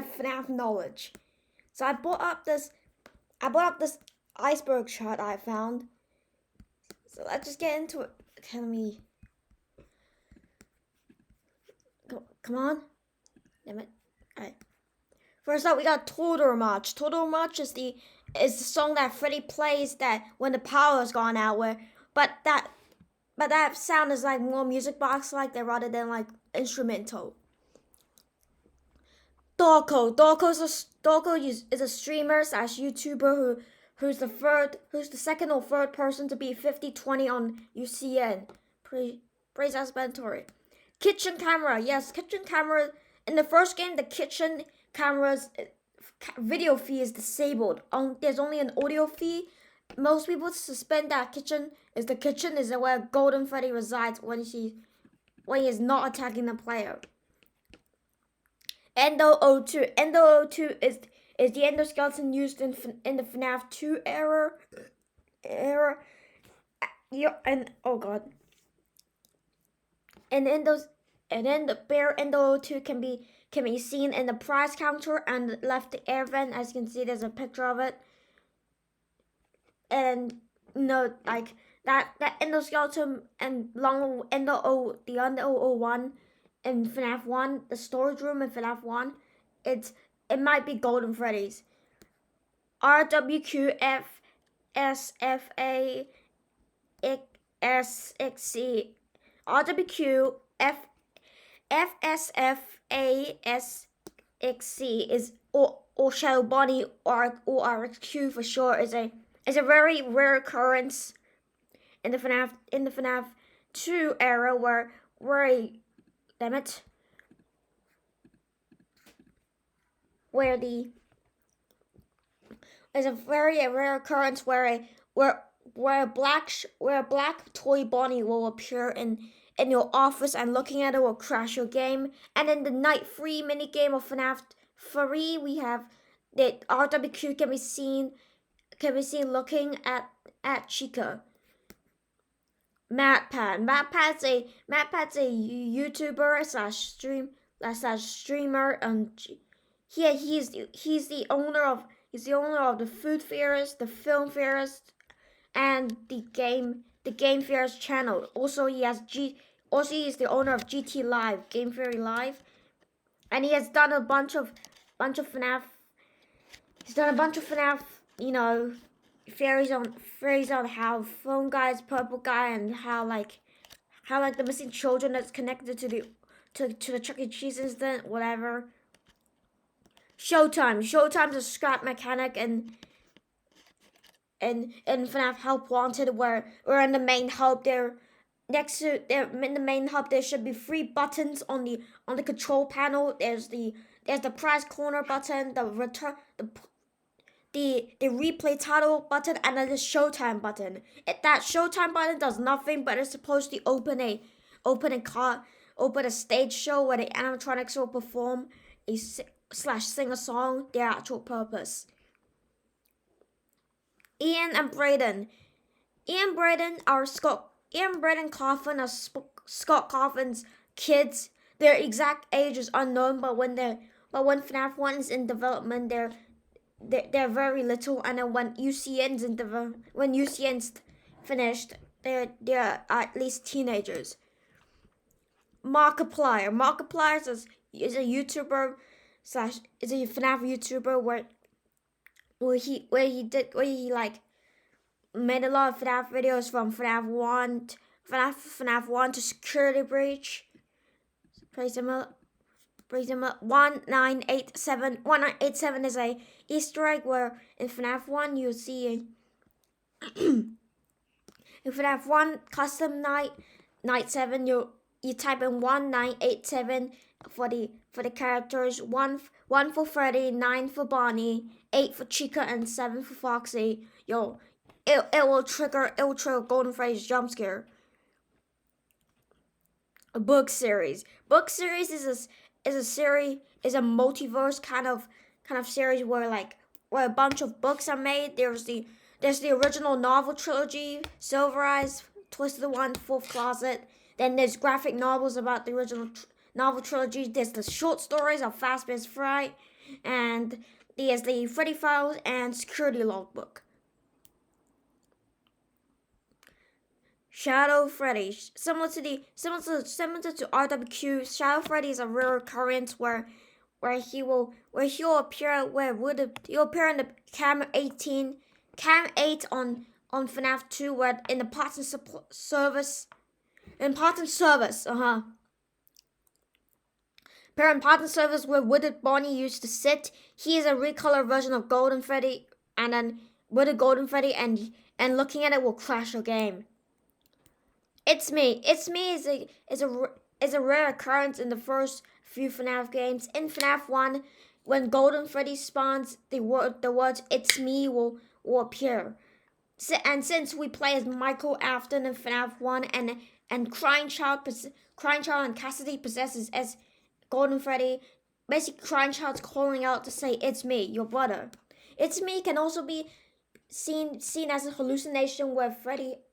FNAF knowledge. So I brought up this iceberg shot I found. So let's just get into it. Tell me. Come on. Damn it. Alright. First up we got Total March. Total March is the song that Freddy plays that when the power is gone out but that sound is like more music box like that rather than like instrumental. Dorko is a streamer slash YouTuber who's the second or third person to be 50/20 on UCN. Praise explanatory. Kitchen camera, yes, kitchen camera. In the first game, the kitchen camera's video feed is disabled. There's only an audio feed. Most people suspend that kitchen is where Golden Freddy resides when he is not attacking the player. Endo 02. Endo 02 is the endoskeleton used in the FNAF 2 era. Yeah, and oh god. And then the bear Endo 02 can be seen in the prize counter and left the air vent. As you can see, there's a picture of it. And like that endoskeleton and long Endo 01 in FNAF 1, the storage room in FNAF 1, it might be Golden Freddy's. RWQFSFA SXC RWQ FSFASXC is or Shadow Bonnie or RXQ for short is a very rare occurrence in the FNAF 2 era where damn it. Where there's a very rare occurrence where a black toy Bonnie will appear in your office and looking at it will crash your game. And in the night 3 minigame of FNAF 3, we have that RWQ can be seen looking at Chica. MatPat's a YouTuber slash streamer, and he's the owner of the Food Fairs, the Film Fairs, and the Game Fairs channel. Also he is the owner of GT Live, Game Theory Live, and he has done a bunch of FNAF. He's done a bunch of FNAF, theories on how Phone Guy's Purple Guy and how the missing children that's connected to the Chuck E. Cheese incident, whatever. Showtime's a scrap mechanic and FNAF Help Wanted where in the main hub there should be 3 buttons on the control panel. There's the prize corner button, the return the replay title button, and then the Showtime button. That Showtime button does nothing, but it's supposed to open a stage show where the animatronics will perform sing a song, their actual purpose. Ian and Braden Coffin are Scott Coffin's kids. Their exact age is unknown, but when FNAF 1 is in development, they're very little, and then when UCN's finished, they're at least teenagers. Markiplier is a YouTuber is a FNAF YouTuber where he made a lot of FNAF videos from FNAF 1 to Security Breach. Praise him up. 1987 is a Easter egg where in FNAF 1 you see in FNAF 1 custom night 7 you type in 1987 for the characters, 1 for Freddy, 9 for Bonnie, 8 for Chica, and 7 for Foxy. It will trigger Golden Freddy's jump scare. A book series is a multiverse kind of series where a bunch of books are made. There's the original novel trilogy, Silver Eyes, Twisted One, Fourth Closet. Then there's graphic novels about the original novel trilogy. There's the short stories of Fazbear's Fright. and there's the Freddy files and security logbook. Shadow Freddy, similar to RWQ, Shadow Freddy is a rare occurrence where he'll appear he'll appear in the Cam 8 on FNAF 2 where in the parts and service. Appear in service where Wooded Bonnie used to sit. He is a recolored version of Golden Freddy, and then Wooded Golden Freddy, and looking at it will crash your game. It's Me is a rare occurrence in the first few FNAF games. In FNAF 1, when Golden Freddy spawns, the words "It's Me" will appear. And since we play as Michael Afton in FNAF 1, and Crying Child and Cassidy possesses as Golden Freddy, basically Crying Child's calling out to say, "It's me, your brother." "It's Me" can also be seen as a hallucination where Freddy,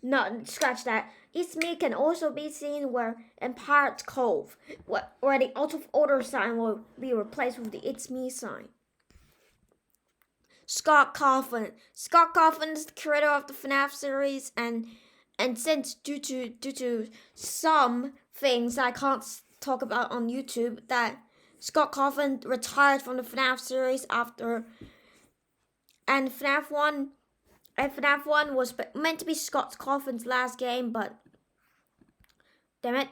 no, scratch that. "It's Me" can also be seen where in Pirate's Cove, where the out of order sign will be replaced with the "It's Me" sign. Scott Cawthon. Scott Cawthon is the creator of the FNAF series, and since due to some things that I can't talk about on YouTube, that Scott Cawthon retired from the FNAF series after, and FNAF 1 was meant to be Scott Cawthon's last game, but damn it,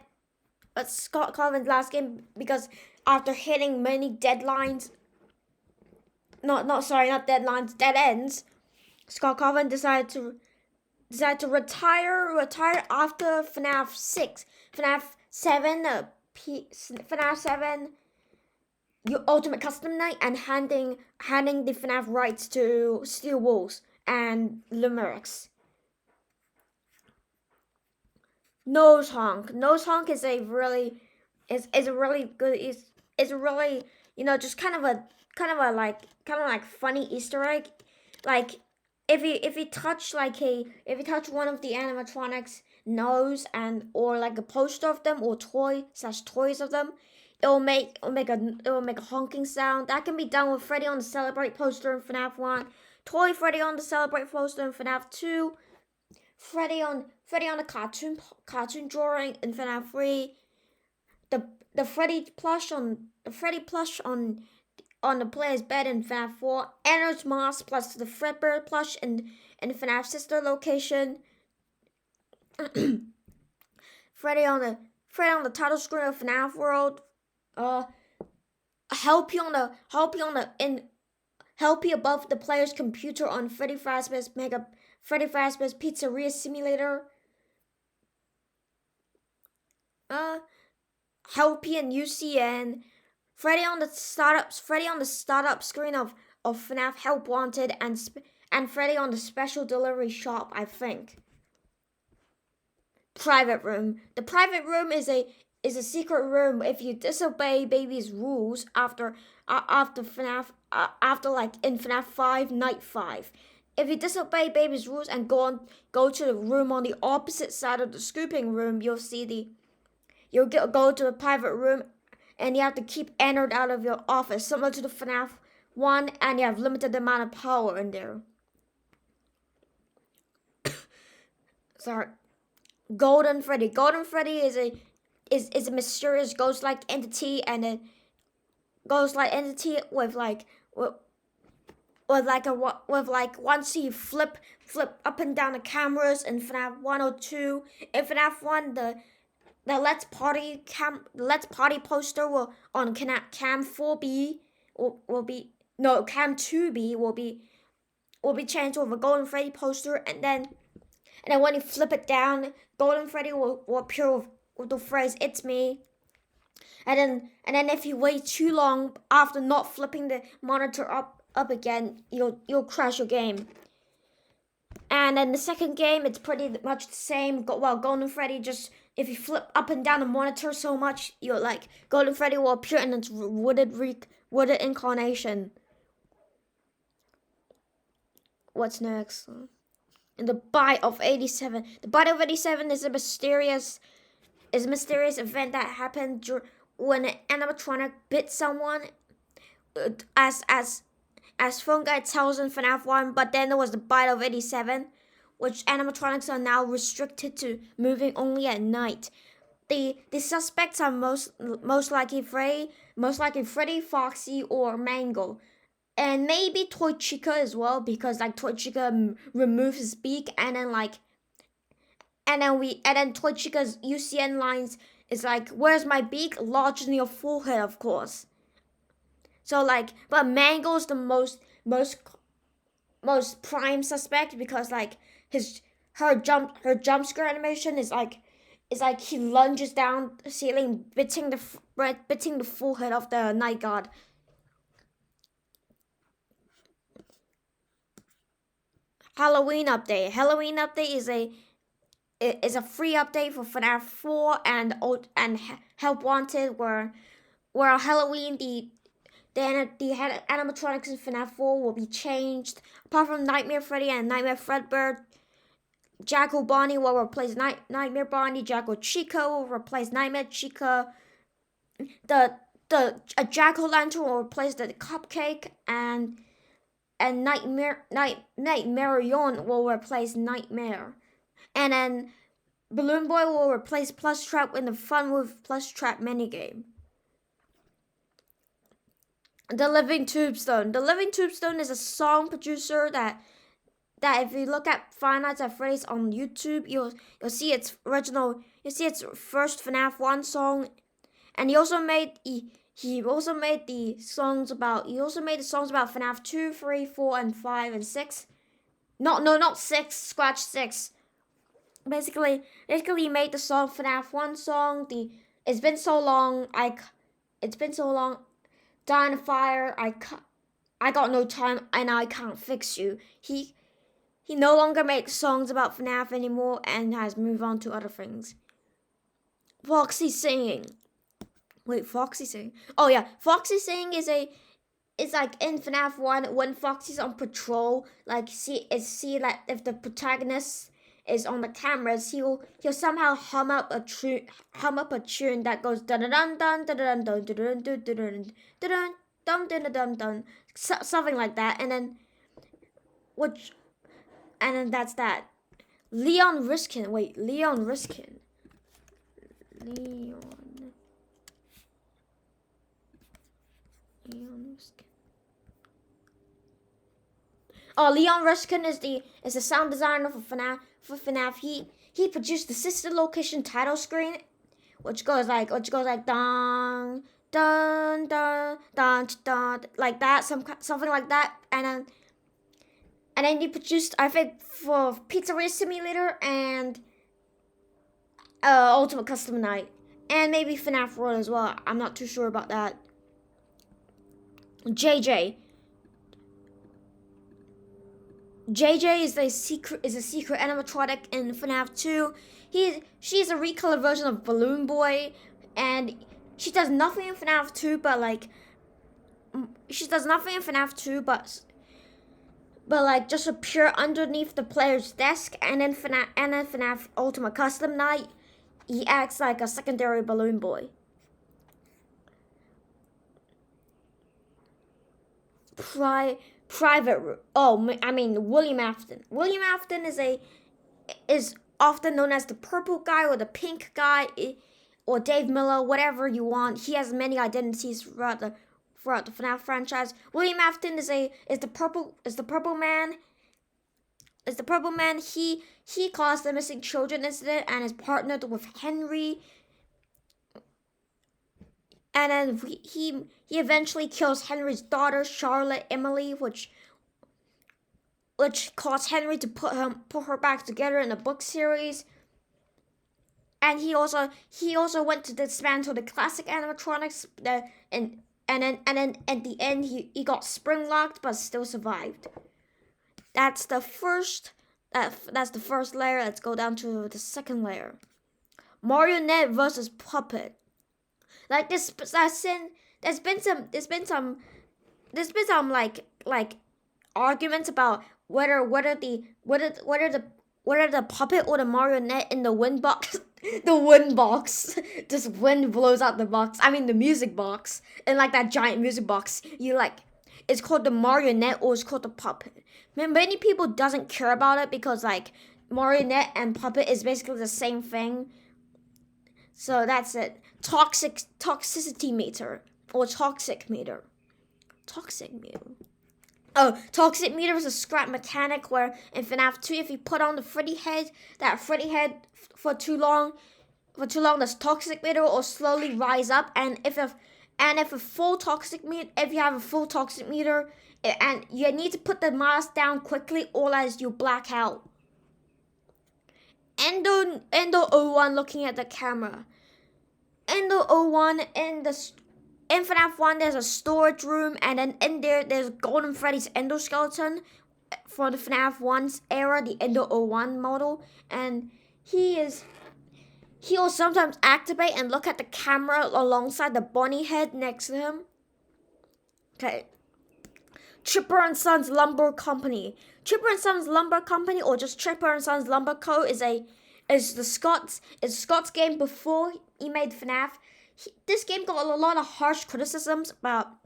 but Scott Cawthon's last game because after hitting many deadlines, not deadlines, dead ends, Scott Cawthon decided to retire after FNAF 6, FNAF 7, FNAF 7, your Ultimate Custom Night, and handing the FNAF rights to Steel Wolves and Limericks. Nose Honk is a really good just kind of like funny Easter egg. Like if you touch one of the animatronics nose or like a poster of them or toys of them, it'll make a honking sound. That can be done with Freddy on the Celebrate poster in FNAF 1, Toy Freddy on the Celebrate poster in FNAF 2, Freddy on the cartoon drawing in FNAF 3, the Freddy plush on the player's bed in FNAF 4, Anna's mask plus the Fredbear plush in FNAF sister location, Freddy on the title screen of FNAF World, help you above the player's computer on Freddy Fazbear's Pizzeria Simulator, Helpy and UCN, Freddy on the startup screen of FNAF Help Wanted, and Freddy on the special delivery shop, I think. Private room. The private room is a secret room if you disobey baby's rules after FNAF in FNAF 5 Night 5. If you disobey baby's rules and go to the room on the opposite side of the scooping room, you'll go to a private room, and you have to keep entered out of your office, similar to the FNAF 1, and you have limited amount of power in there. Sorry. Golden Freddy. Golden Freddy is a mysterious ghost-like entity, and a ghost-like entity with once you flip up and down the cameras in FNAF 1 or 2. In FNAF 1, the Let's Party poster on Cam 4B Cam 2B will be changed with a Golden Freddy poster, and then when you flip it down, Golden Freddy will appear with the phrase "It's me." And then if you wait too long after not flipping the monitor up again, you'll crash your game. And in the second game, it's pretty much the same. Golden Freddy, just if you flip up and down the monitor so much, Golden Freddy will appear in its wooded incarnation. What's next? In the Bite of 87. The Bite of 87 is a mysterious event that happened when an animatronic bit someone, as Phone Guy tells in FNAF 1, but then there was the bite of 87, which animatronics are now restricted to moving only at night. The suspects are most likely Freddy, Foxy, or Mango, and maybe Toy Chica as well, because like Toy Chica removes his beak, and then Toy Chica's UCN lines is like, "Where's my beak? Lodged in your forehead, of course." So like, but Mango's the most prime suspect, because like her jump scare animation is like he lunges down the ceiling, bitting the forehead of the night guard. Halloween update is a free update for FNAF 4 and Help Wanted, where Halloween the animatronics in FNAF 4 will be changed. Apart from Nightmare Freddy and Nightmare Fredbear, Jackal Bonnie will replace Nightmare Bonnie. Jackal Chica will replace Nightmare Chica. A Jackal Lantern will replace the Cupcake, and Nightmarion will replace Nightmare. And then Balloon Boy will replace Plush Trap in the Fun with Plush Trap minigame. The Living Tombstone. The Living Tombstone is a song producer that if you look at Five Nights at Freddy's on YouTube, you'll see its original. You see its first FNAF 1 song, and he also made the songs about FNAF 2, 3, 4, and 5 and 6. Not 6. Scratch 6. Basically, he made the song FNAF 1 song. It's been so long. Die in a fire. I got no time, and I can't fix you. He no longer makes songs about FNAF anymore, and has moved on to other things. Foxy singing. Wait, Foxy singing. Oh yeah, Foxy singing is like in FNAF 1 when Foxy's on patrol. Like see like if the protagonist is on the cameras, he'll somehow hum up a tune that goes dun dun dun dun dun dun dun dun dun dun dun dun dun dun, something like that, and then that's that. Leon Riskin. Oh, Leon Ruskin is the sound designer for FNAF. He produced the sister location title screen, which goes like dun dun dun dun dun, like that, something like that, and then he produced, I think, for Pizzeria Simulator and Ultimate Custom Night, and maybe FNAF World as well. I'm not too sure about that. JJ is a secret animatronic in FNAF 2. She's a recolor version of Balloon Boy, and she does nothing in FNAF 2, but just appear underneath the player's desk, and in FNAF Ultimate Custom Night, he acts like a secondary Balloon Boy. William Afton. William Afton is often known as the purple guy or the pink guy, or Dave Miller, whatever you want. He has many identities throughout the FNAF franchise. William Afton is the purple man. He caused the missing children incident and is partnered with Henry. And then he eventually kills Henry's daughter, Charlotte Emily, which caused Henry to put her back together in the book series. And he also went to dismantle the classic animatronics, and then at the end he got spring locked but still survived. That's the first layer. Let's go down to the second layer. Marionette versus puppet. Like there's been some like arguments about whether the puppet or the marionette in the wind box The wind box. Just wind blows out the box. I mean the music box. And like that giant music box. You like it's called the marionette or it's called the puppet. Many people doesn't care about it because like marionette and puppet is basically the same thing. So that's it. Toxicity meter or toxic meter. Toxic meter. Oh, toxic meter is a scrap mechanic where in FNAF 2, if you put on the Freddy head, that Freddy head for too long, this toxic meter will slowly rise up, and if you have a full toxic meter, and you need to put the mask down quickly, or else you black out. Endo01 looking at the camera. Endo01 in FNAF 1, there's a storage room, and then in there's Golden Freddy's endoskeleton for the FNAF 1's era, the Endo01 model, and he'll sometimes activate and look at the camera alongside the bunny head next to him. Okay. Tripper and Sons Lumber Company. Tripper and Sons Lumber Company, or just Tripper and Sons Lumber Co. is Scott's game before he made FNAF. This game got a lot of harsh criticisms about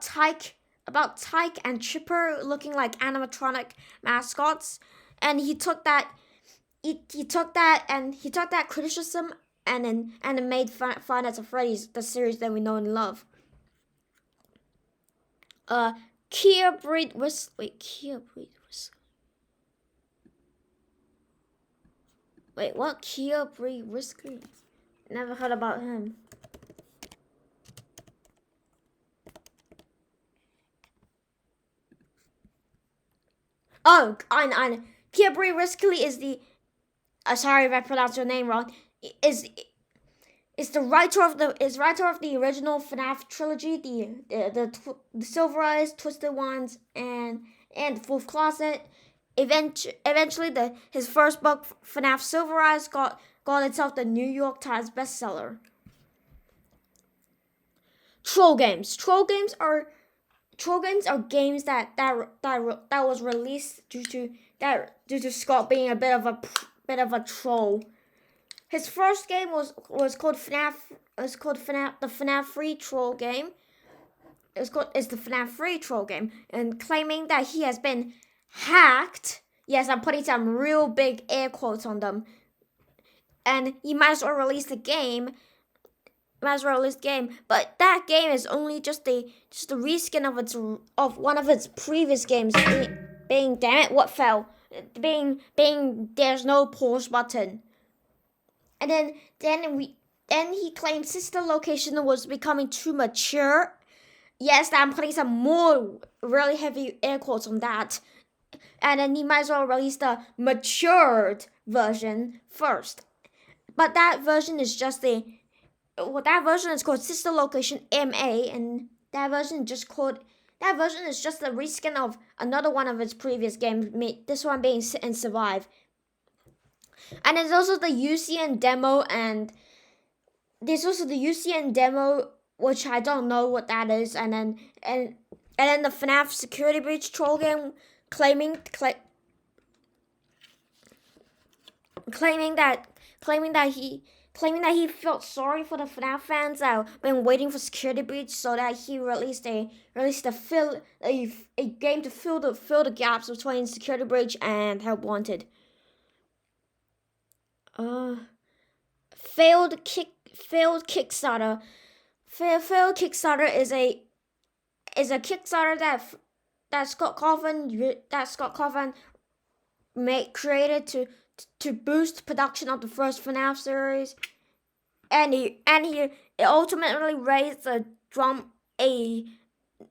Tyke and Chipper looking like animatronic mascots, and he took that criticism and made Five Nights at Freddy's the series that we know and love. Kia Breed Whiskey. Wait, what? Kia Breed Whiskey? Never heard about him. Oh, I know. Kia Breed Whiskey is the. Sorry if I pronounced your name wrong. Is the writer of the original FNAF trilogy, the Silver Eyes, Twisted Ones, and the Fourth Closet. Eventually, his first book, FNAF Silver Eyes, got itself the New York Times bestseller. Troll games. Troll games are games that was released due to Scott being a bit of a troll. His first game was called FNAF. The FNAF Free Troll game. It's the FNAF Free Troll game, and claiming that he has been hacked. Yes, I'm putting some real big air quotes on them. And he might as well release the game. But that game is only just a reskin of one of its previous games. Being damn it, what fell? Being there's no pause button. And then he claimed sister location was becoming too mature. Yes, I'm putting some more really heavy air quotes on that. And then he might as well release the matured version first. But that version is just that version is called Sister Location MA, and that version is just a reskin of another one of its previous games, this one being Sit and Survive. And there's also the UCN demo, which I don't know what that is, and then the FNAF Security Breach troll game claiming that he felt sorry for the FNAF fans that have been waiting for Security Breach, so that he released a game to fill the gaps between Security Breach and Help Wanted. Failed Kickstarter. Failed Kickstarter is a Kickstarter that Scott Coffin created to boost production of the first FNAF series, and he ultimately raised a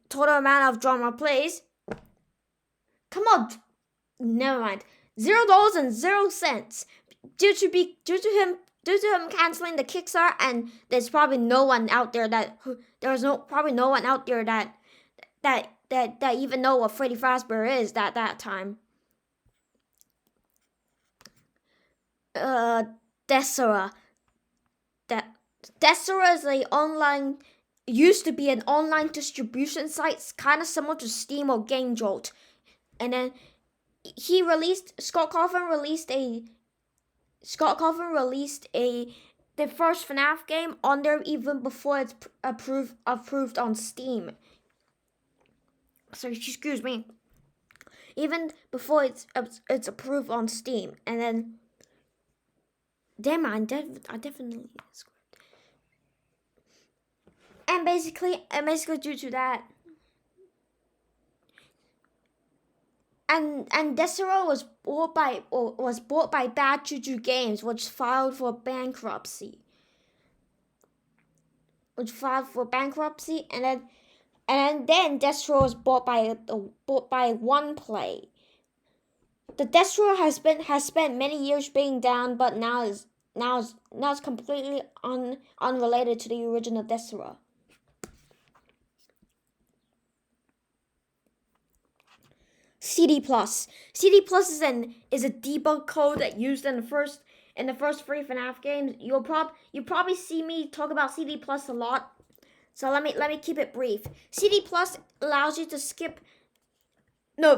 total amount of drama plays. Come on, never mind. $0.00 due to him canceling the Kickstarter, and there's probably no one out there that even know what Freddy Fazbear is at that time. Desera. Desera is used to be an online distribution site, kind of similar to Steam or Game Jolt. And then Scott Coffin released a Scott Cawthon released the first FNAF game on there even before it's approved on Steam. So excuse me, even before it's approved on Steam, and then damn, I definitely and basically due to that, and Desero was bought by Bad Juju Games, which filed for bankruptcy. And then Destro was bought by OnePlay. The Destro has spent many years being down, but now is completely unrelated to the original Destro. CD Plus is a debug code that used in the first 3 FNAF games. You probably see me talk about CD Plus a lot. So let me keep it brief. CD Plus allows you to skip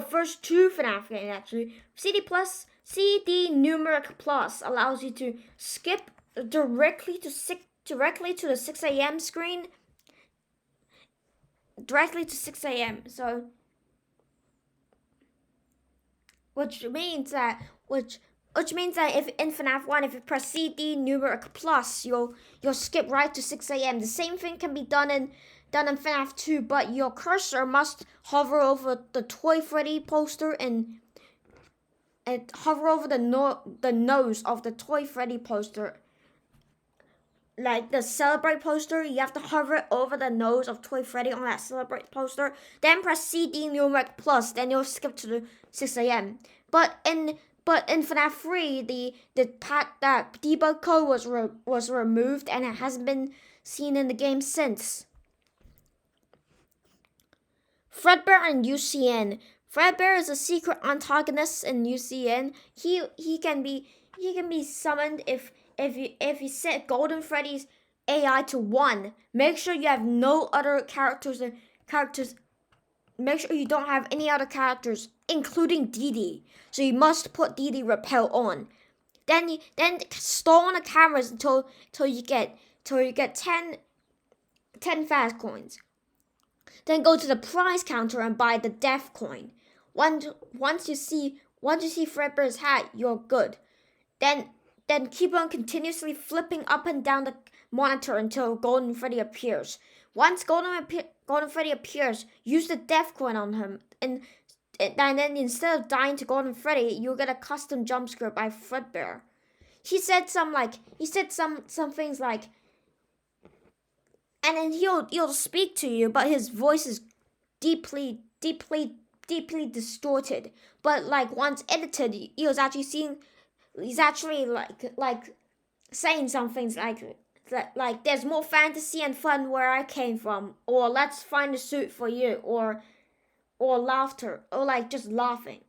first 2 FNAF games actually. CD Numeric Plus allows you to skip directly to the 6 a.m. screen. Directly to 6 a.m. So which means that if in FNAF 1, if you press CD Numeric Plus, you'll skip right to 6 a.m. The same thing can be done in FNAF 2, but your cursor must hover over the Toy Freddy poster and hover over the nose of the Toy Freddy poster. Like the Celebrate poster, you have to hover over the nose of Toy Freddy on that Celebrate poster. Then press CD Numeric Plus, then you'll skip to the 6 a.m. But in FNAF 3, the that debug code was removed and it hasn't been seen in the game since. Fredbear and UCN. Fredbear is a secret antagonist in UCN. He can be summoned if you set Golden Freddy's AI to 1. Make sure you have no other characters. Make sure you don't have any other characters, including Dee Dee. So you must put Dee Dee Repel on. Then stall on the cameras until you get 10 fast coins. Then go to the prize counter and buy the death coin. Once you see Fredbear's hat, you're good. Then keep on continuously flipping up and down the monitor until Golden Freddy appears. Once Golden Freddy appears, use the death coin on him, and then instead of dying to Golden Freddy, you'll get a custom jump scare by Fredbear. He said some things like, and then he'll speak to you, but his voice is deeply distorted. But like once edited, he's actually like saying some things like there's more fantasy and fun where I came from, or let's find a suit for you, or laughter, or like just laughing.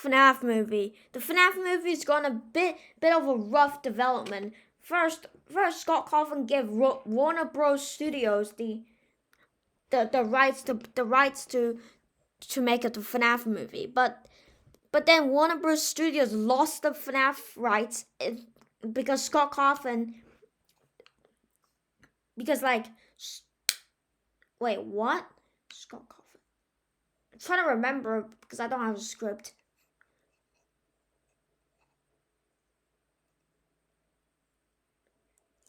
FNAF movie. The FNAF movie is gone a bit of a rough development. First, Scott Cawthon gave Warner Bros. Studios the rights to make it a FNAF movie, but then Warner Bros. Studios lost the FNAF rights because Scott Cawthon. Because wait, what? Scott Cawthon. I'm trying to remember because I don't have a script.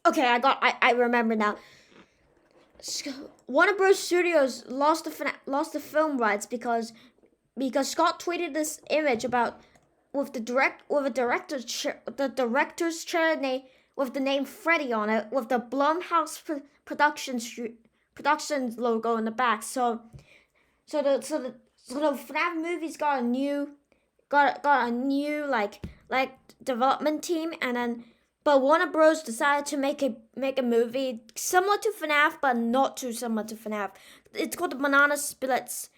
Okay, I remember now. Warner Bros. Studios lost the film rights because Scott tweeted this image about with the director's chair with the name Freddy on it, with the Blumhouse Productions logo in the back. So the FNAF movies got a new like development team, and then but Warner Bros. Decided to make a movie similar to FNAF, but not too similar to FNAF. It's called Banana Splits.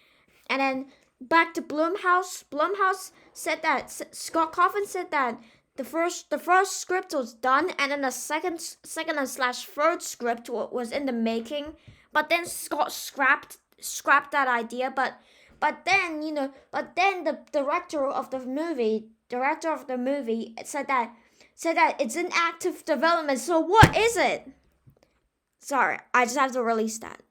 And then back to Blumhouse. Blumhouse said that Scott Cawthon said that the first script was done, and then the second and third script was in the making. But then Scott scrapped that idea. But but then the director of the movie said that it's in active development. So what is it? Sorry, I just have to release that.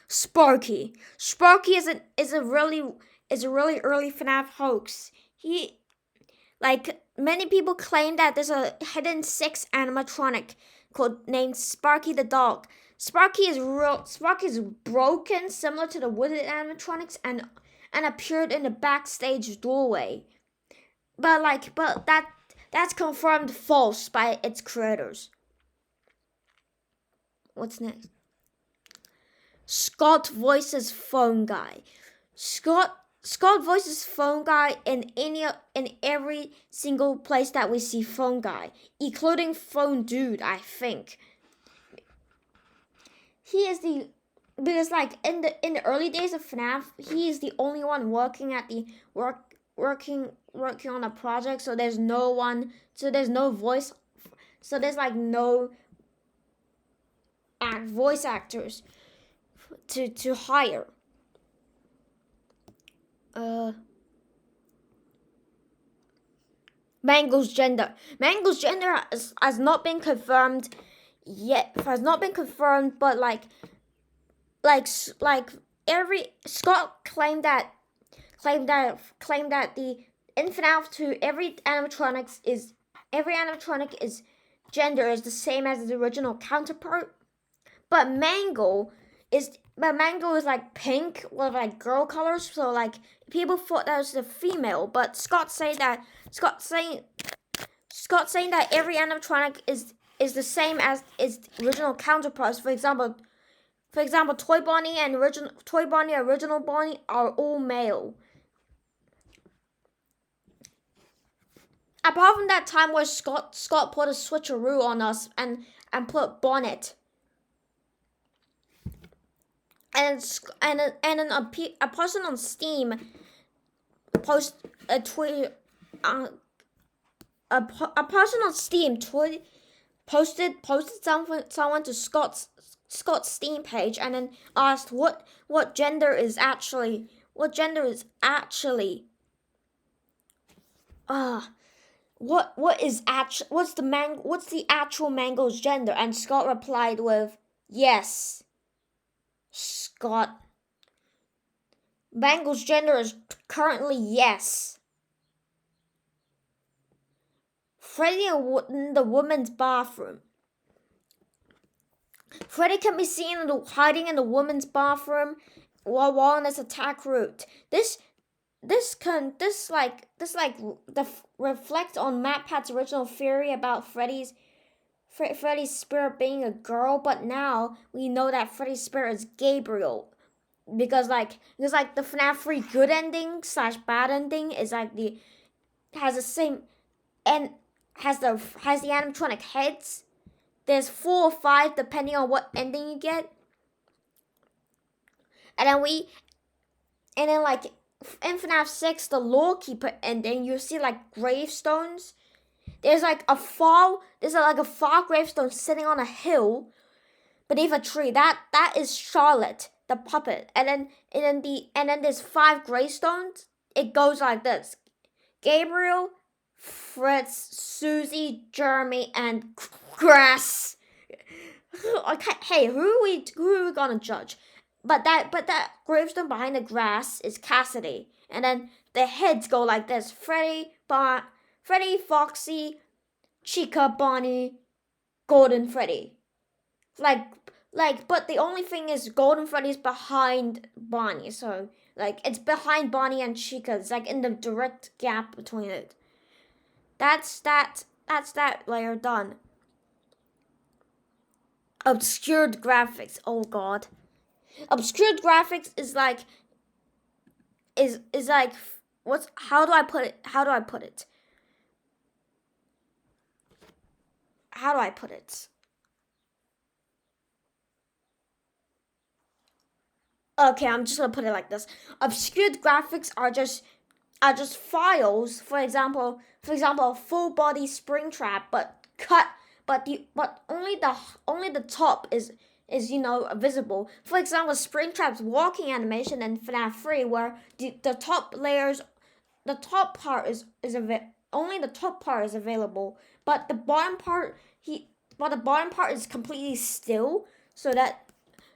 Sparky is a really early FNAF hoax. Many people claim that there's a hidden 6 animatronic named Sparky the dog. Sparky is broken, similar to the wooden animatronics, and appeared in the backstage doorway. But that's confirmed false by its creators. What's next? Scott voices phone guy. Scott voices phone guy in every single place that we see phone guy, including phone dude, I think. He is because in the early days of FNAF, he is the only one working on a project, so there's no one, so there's no voice, so there's no voice actors to hire. Mango's gender has not been confirmed yet. Has not been confirmed, but every Scott claimed that the in FNAF 2 every animatronic is gender is the same as the original counterpart, but Mango is pink with girl colors, so people thought that was the female, but Scott saying that every animatronic is the same as its original counterparts. For example, Toy Bonnie and original Bonnie are all male. Apart from that time where Scott put a switcheroo on us and put Bonnet. And then a person on Steam post a tweet. A person on Steam posted someone to Scott's Steam page and then asked what gender is actually what's the actual Mango's gender, and Scott replied with yes. Scott, Mango's gender is currently yes. Freddy in the woman's bathroom. Freddy can be seen hiding in the woman's bathroom while on his attack route. This reflect on MatPat's original theory about Freddy's spirit being a girl, but now we know that Freddy's spirit is Gabriel, because the FNAF 3 good ending / bad ending is has the same and has the animatronic heads. There's 4 or 5 depending on what ending you get, and then in FNAF 6 the Lawkeeper ending, you see gravestones. There's a far gravestone sitting on a hill beneath a tree. That is Charlotte, the puppet. And then there's 5 gravestones. It goes like this: Gabriel, Fritz, Susie, Jeremy, and Grass. Okay, hey, who are we gonna judge? But that gravestone behind the grass is Cassidy. And then the heads go like this: Freddy, Foxy, Chica, Bonnie, Golden Freddy. But the only thing is Golden Freddy's behind Bonnie. So, it's behind Bonnie and Chica. It's in the direct gap between it. That's that layer done. Obscured graphics. Oh god. Obscured graphics is how do I put it? Okay, I'm just gonna put it like this. Obscured graphics are just files. For example, a full body Springtrap, but only the top is is visible. For example, Springtrap's walking animation in FNAF 3, where the top layers, the top part only the top part is available, but the bottom part is completely still, so that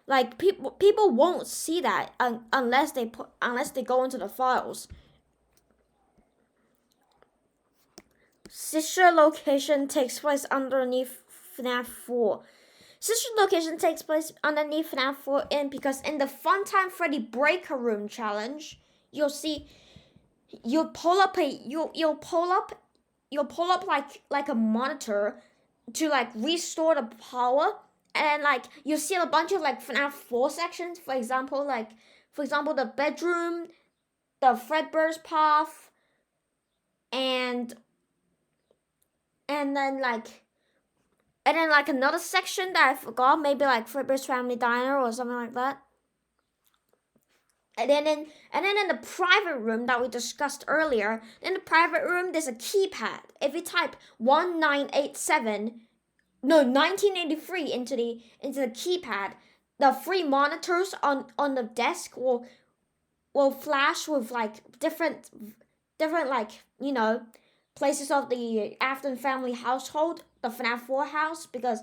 like people won't see that unless they go into the files. Sister location takes place underneath FNAF 4. Sister location takes place underneath FNAF 4 because in the Funtime Freddy Breaker Room challenge, you'll see you'll pull up like a monitor to like restore the power, and like you see a bunch of like FNAF 4 sections. For example, the bedroom, the Fredbear's path, and then another section that I forgot, maybe like Fredbear's Family Diner or something like that. And then in the private room that we discussed earlier, in the private room there's a keypad. If you type 1983 into the keypad, the three monitors on the desk will flash with like different places of the Afton family household, the FNAF 4 house, because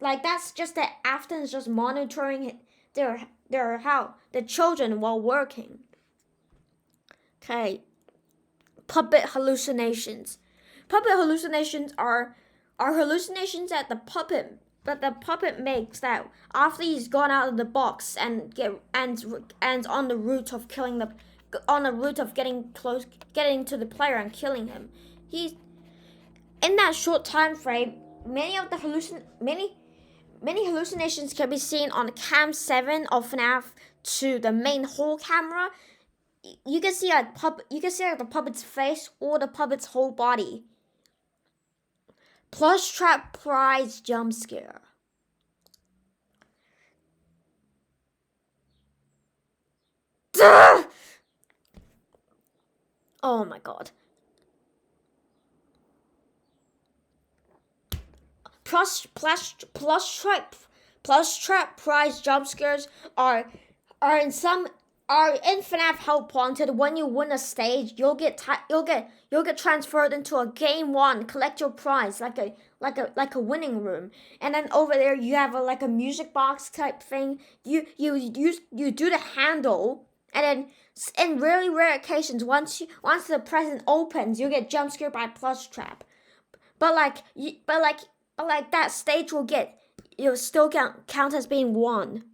like that's just that Afton's just monitoring how the children while working. Okay. Puppet hallucinations. Puppet hallucinations are hallucinations that the puppet makes that after he's gone out of the box and on the route of getting to the player and killing him. He's in that short time frame. Many hallucinations can be seen on Cam 7 of FNAF 2, the main hall camera. You can see the puppet's face or the puppet's whole body. Plush trap prize jump scare. Duh! Oh my god. Plush trap prize jump scares are in FNAF Help Wanted. When you win a stage, you'll get transferred into a game 1, collect your prize like a winning room, and then over there you have a music box type thing. You do the handle, and then in really rare occasions, once the present opens, you get jump scared by plush trap. But that stage you'll still count as being won.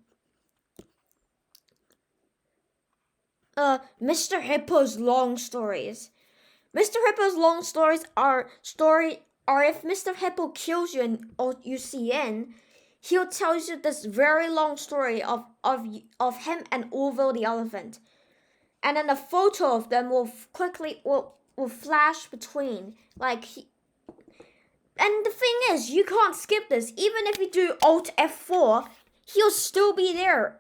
Mr. Hippo's long stories. Mr. Hippo's long stories are if Mr. Hippo kills you or you see in, he'll tell you this very long story of him and Orville the elephant, and then a photo of them will flash between and the thing is, you can't skip this. Even if you do Alt F4, he'll still be there.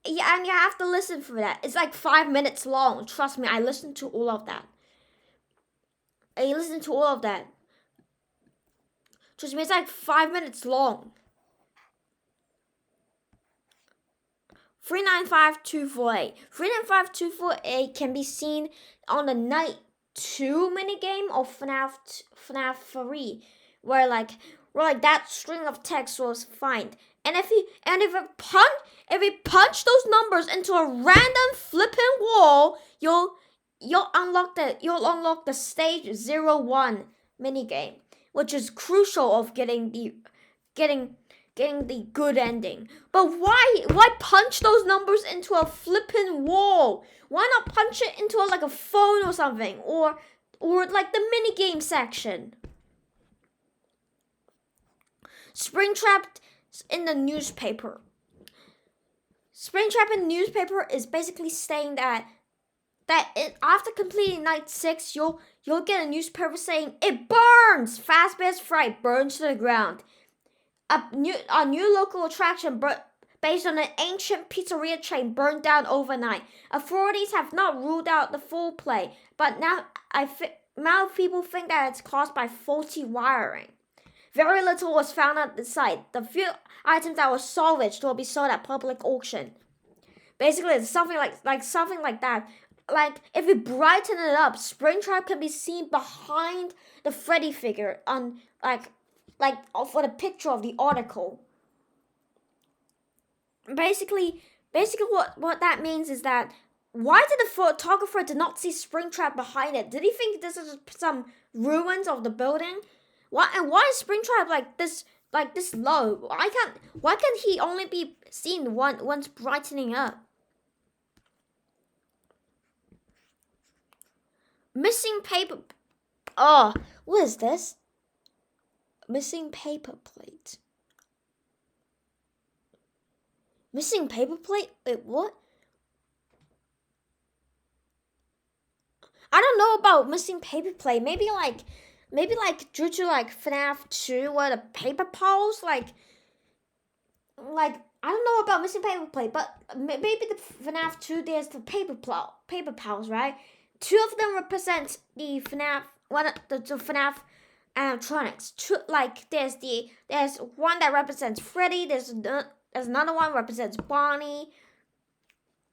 And you have to listen for that. It's like 5 minutes long. Trust me, I listened to all of that. Trust me, it's like 5 minutes long. 395248. 395248 can be seen on the Night 2 minigame of FNAF 3, where that string of text was find. And if you punch those numbers into a random flipping wall, you'll unlock the stage 01 minigame, which is crucial of getting the good ending. But why punch those numbers into a flipping wall? Why not punch it into a phone or something, or like the minigame section? Springtrap in the newspaper. Springtrap in the newspaper is basically saying that after completing night 6, you'll get a newspaper saying it burns. Fazbear's Fright burns to the ground. A new local attraction based on an ancient pizzeria chain burned down overnight. Authorities have not ruled out the full play, but now people think that it's caused by faulty wiring. Very little was found at the site. The few items that were salvaged will be sold at public auction. Basically, it's something like that. Like if we brighten it up, Springtrap can be seen behind the Freddy figure on like for the picture of the article. Basically what that means is that why did the photographer did not see Springtrap behind it? Did he think this is some ruins of the building? Why is Springtrap like this low? Why can't he only be seen once brightening up? Missing paper. Oh, what is this? Missing paper plate. Missing paper plate? Wait, what? I don't know about missing paper plate. Maybe like due to like FNAF 2 where the paper piles like I don't know about missing paper plate, but maybe the FNAF 2 there's the paper piles, right? Two of them represent the FNAF the FNAF animatronics. Two, like there's one that represents Freddy. There's another one represents Bonnie,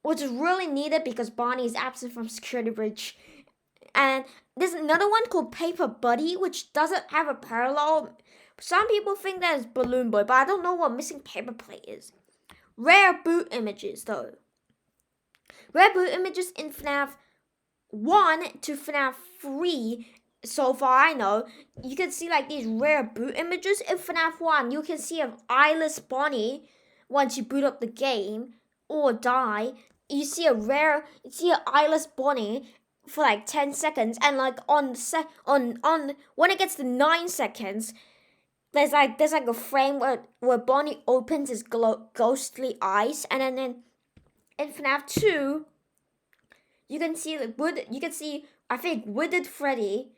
which is really needed because Bonnie is absent from security breach. And there's another one called Paper Buddy, which doesn't have a parallel. Some people think that is Balloon Boy, but I don't know what missing paper plate is. Rare boot images, though. Rare boot images in FNAF 1 to FNAF 3, so far I know, you can see like these rare boot images. In FNAF 1, you can see an eyeless Bonnie once you boot up the game or die. You see an eyeless Bonnie for like 10 seconds, and like on when it gets to 9 seconds, there's like a frame where Bonnie opens his ghostly eyes, and then in FNAF 2 you can see I think Wooded Freddy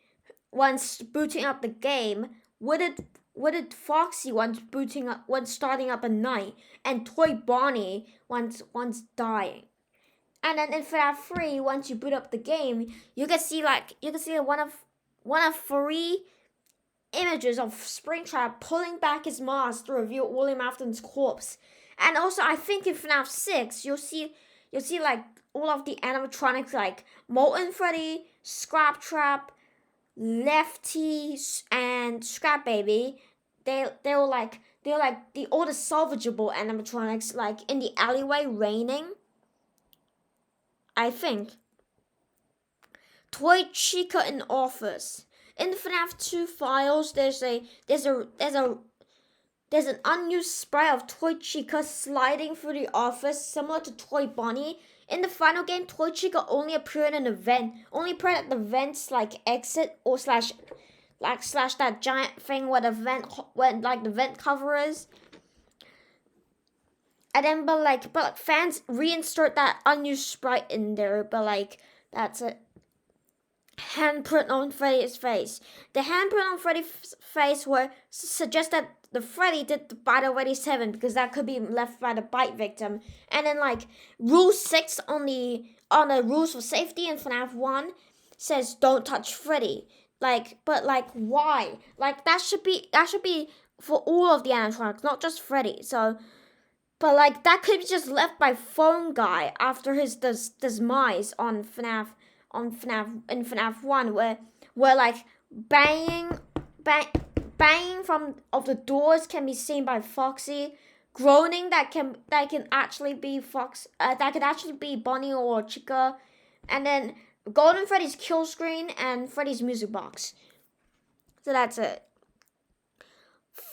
once booting up the game, Wooded Foxy once starting up a night, and Toy Bonnie once dying. And then in FNAF 3, once you boot up the game, you can see one of 3 images of Springtrap pulling back his mask to reveal William Afton's corpse. And also, I think in FNAF 6, you'll see like all of the animatronics like Molten Freddy, Scrap Trap, Lefty, and Scrap Baby. They're like all the salvageable animatronics like in the alleyway raining. I think. Toy Chica in office. In the FNAF 2 files, there's an unused spray of Toy Chica sliding through the office, similar to Toy Bonnie. In the final game, Toy Chica only appeared at the vents like exit or slash that giant thing where the vent cover is. And then, but fans reinsert that unused sprite in there, but that's a handprint on Freddy's face. The handprint on Freddy's face suggests that the Freddy did the bite already 7 because that could be left by the bite victim. And then rule 6 on the rules for safety in FNAF 1 says don't touch Freddy. But why? That should be for all of the animatronics, not just Freddy. So. But that could be just left by Phone Guy after his demise in FNAF 1, where banging from of the doors can be seen by Foxy, groaning that can actually be that could actually be Bonnie or Chica, and then Golden Freddy's kill screen and Freddy's music box. So that's it.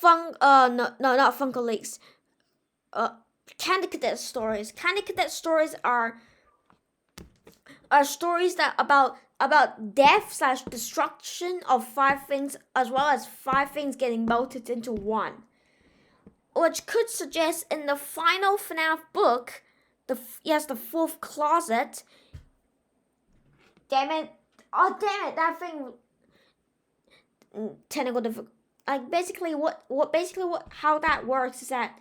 Not Funko Leaks. Candy Cadet stories. Candy Cadet stories are stories that about death / destruction of 5 things, as well as 5 things getting melted into one, which could suggest in the final FNAF book, the 4th closet. Damn it! That thing. Technical difficulty. How that works is that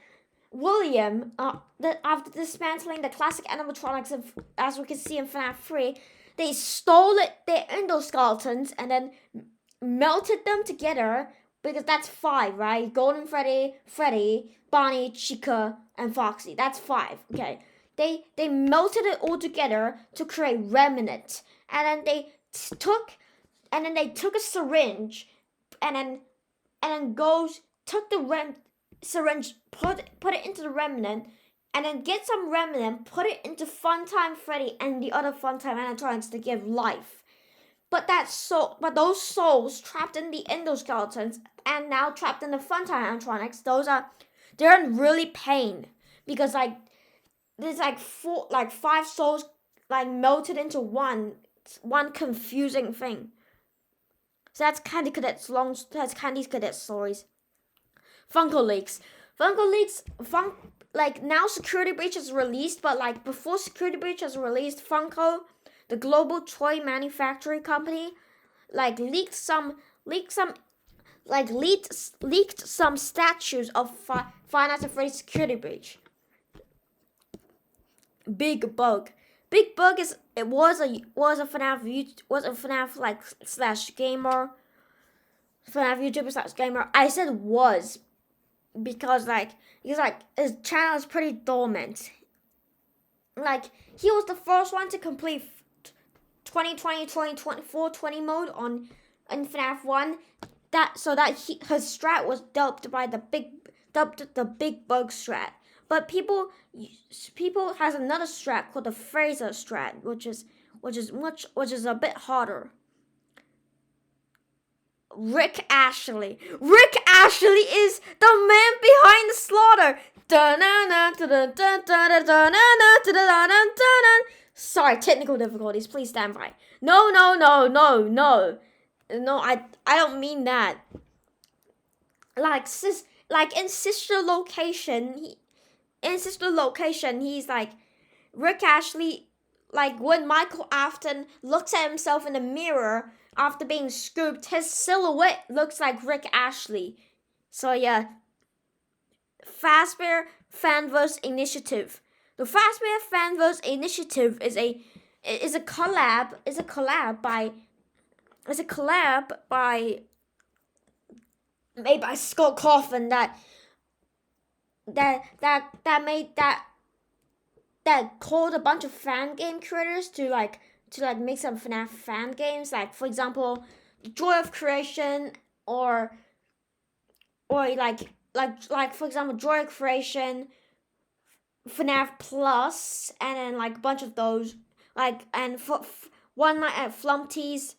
William, after dismantling the classic animatronics, as we can see in FNAF 3, they stole their endoskeletons and then melted them together because that's 5, right? Golden Freddy, Bonnie, Chica, and Foxy. That's 5. Okay. They melted it all together to create Remnant, and then they took a syringe, and then took the syringe, put it into the Remnant, and then get some Remnant, put it into Funtime Freddy and the other Funtime animatronics to give life. But those souls trapped in the endoskeletons and now trapped in the Funtime animatronics, they're in really pain because there's 5 souls melted into one confusing thing. So that's Candy Cadet stories. Funko Leaks. Now Security Breach is released, but before Security Breach is released, Funko, the global toy manufacturing company, leaked some statues of Five Nights at Freddy's Security Breach. Big Bug was a FNAF slash gamer, FNAF YouTuber slash gamer. I said was because his channel is pretty dormant. He was the first one to complete 2020 20 mode on in FNAF 1. His strat was dubbed the Big Bug strat. But people has another strat called the Fraser strat, which is a bit harder. Rick Ashley is the man behind the slaughter. Sorry, technical difficulties. Please stand by. No. I don't mean that. In Sister Location, he's Rick Ashley. When Michael Afton looks at himself in the mirror after being scooped, his silhouette looks like Rick Ashley. So yeah, Fazbear Fanverse Initiative. The Fazbear Fanverse Initiative is a collab made by Scott Cawthon that called a bunch of fan game creators to make some FNAF fan games, for example, Joy of Creation or for example Joy of Creation, FNAF Plus, and then a bunch of those One Night at Flumpty's,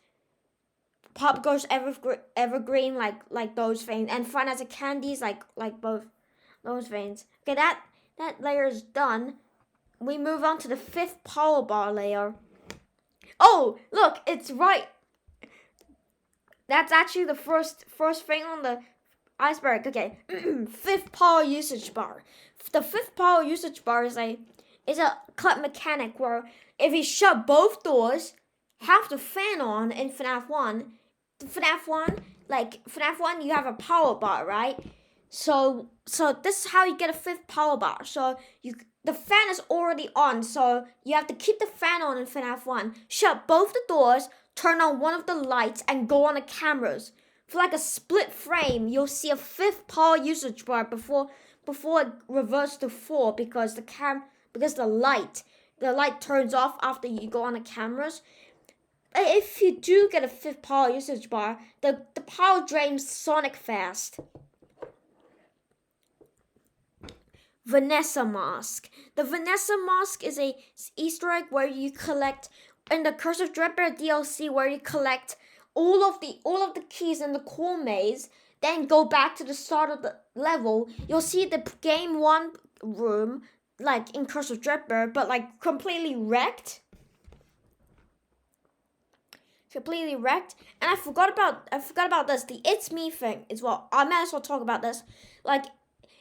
Pop Goes Evergreen, those things, and Fun as a Candies, both those things. Okay, that layer is done. We move on to the 5th power bar layer. Oh, look, it's right. That's actually the first thing on the iceberg. Okay, 5th power usage bar. The 5th power usage bar is a cut mechanic where if you shut both doors, have the fan on in FNAF 1. FNAF 1, you have a power bar, right? So this is how you get a 5th power bar. So the fan is already on, so you have to keep the fan on in FNAF 1. Shut both the doors, turn on one of the lights, and go on the cameras. For a split frame, you'll see a 5th power usage bar before it reverts to 4 because the light turns off after you go on the cameras. If you do get a 5th power usage bar, the power drains sonic fast. Vanessa Mask. The Vanessa Mask is a Easter egg where you collect in the Curse of Dreadbear DLC, where you collect all of the keys in the core maze, then go back to the start of the level. You'll see the game 1 room in Curse of Dreadbear, but completely wrecked. And I forgot about this. The It's Me thing as well. I might as well talk about this.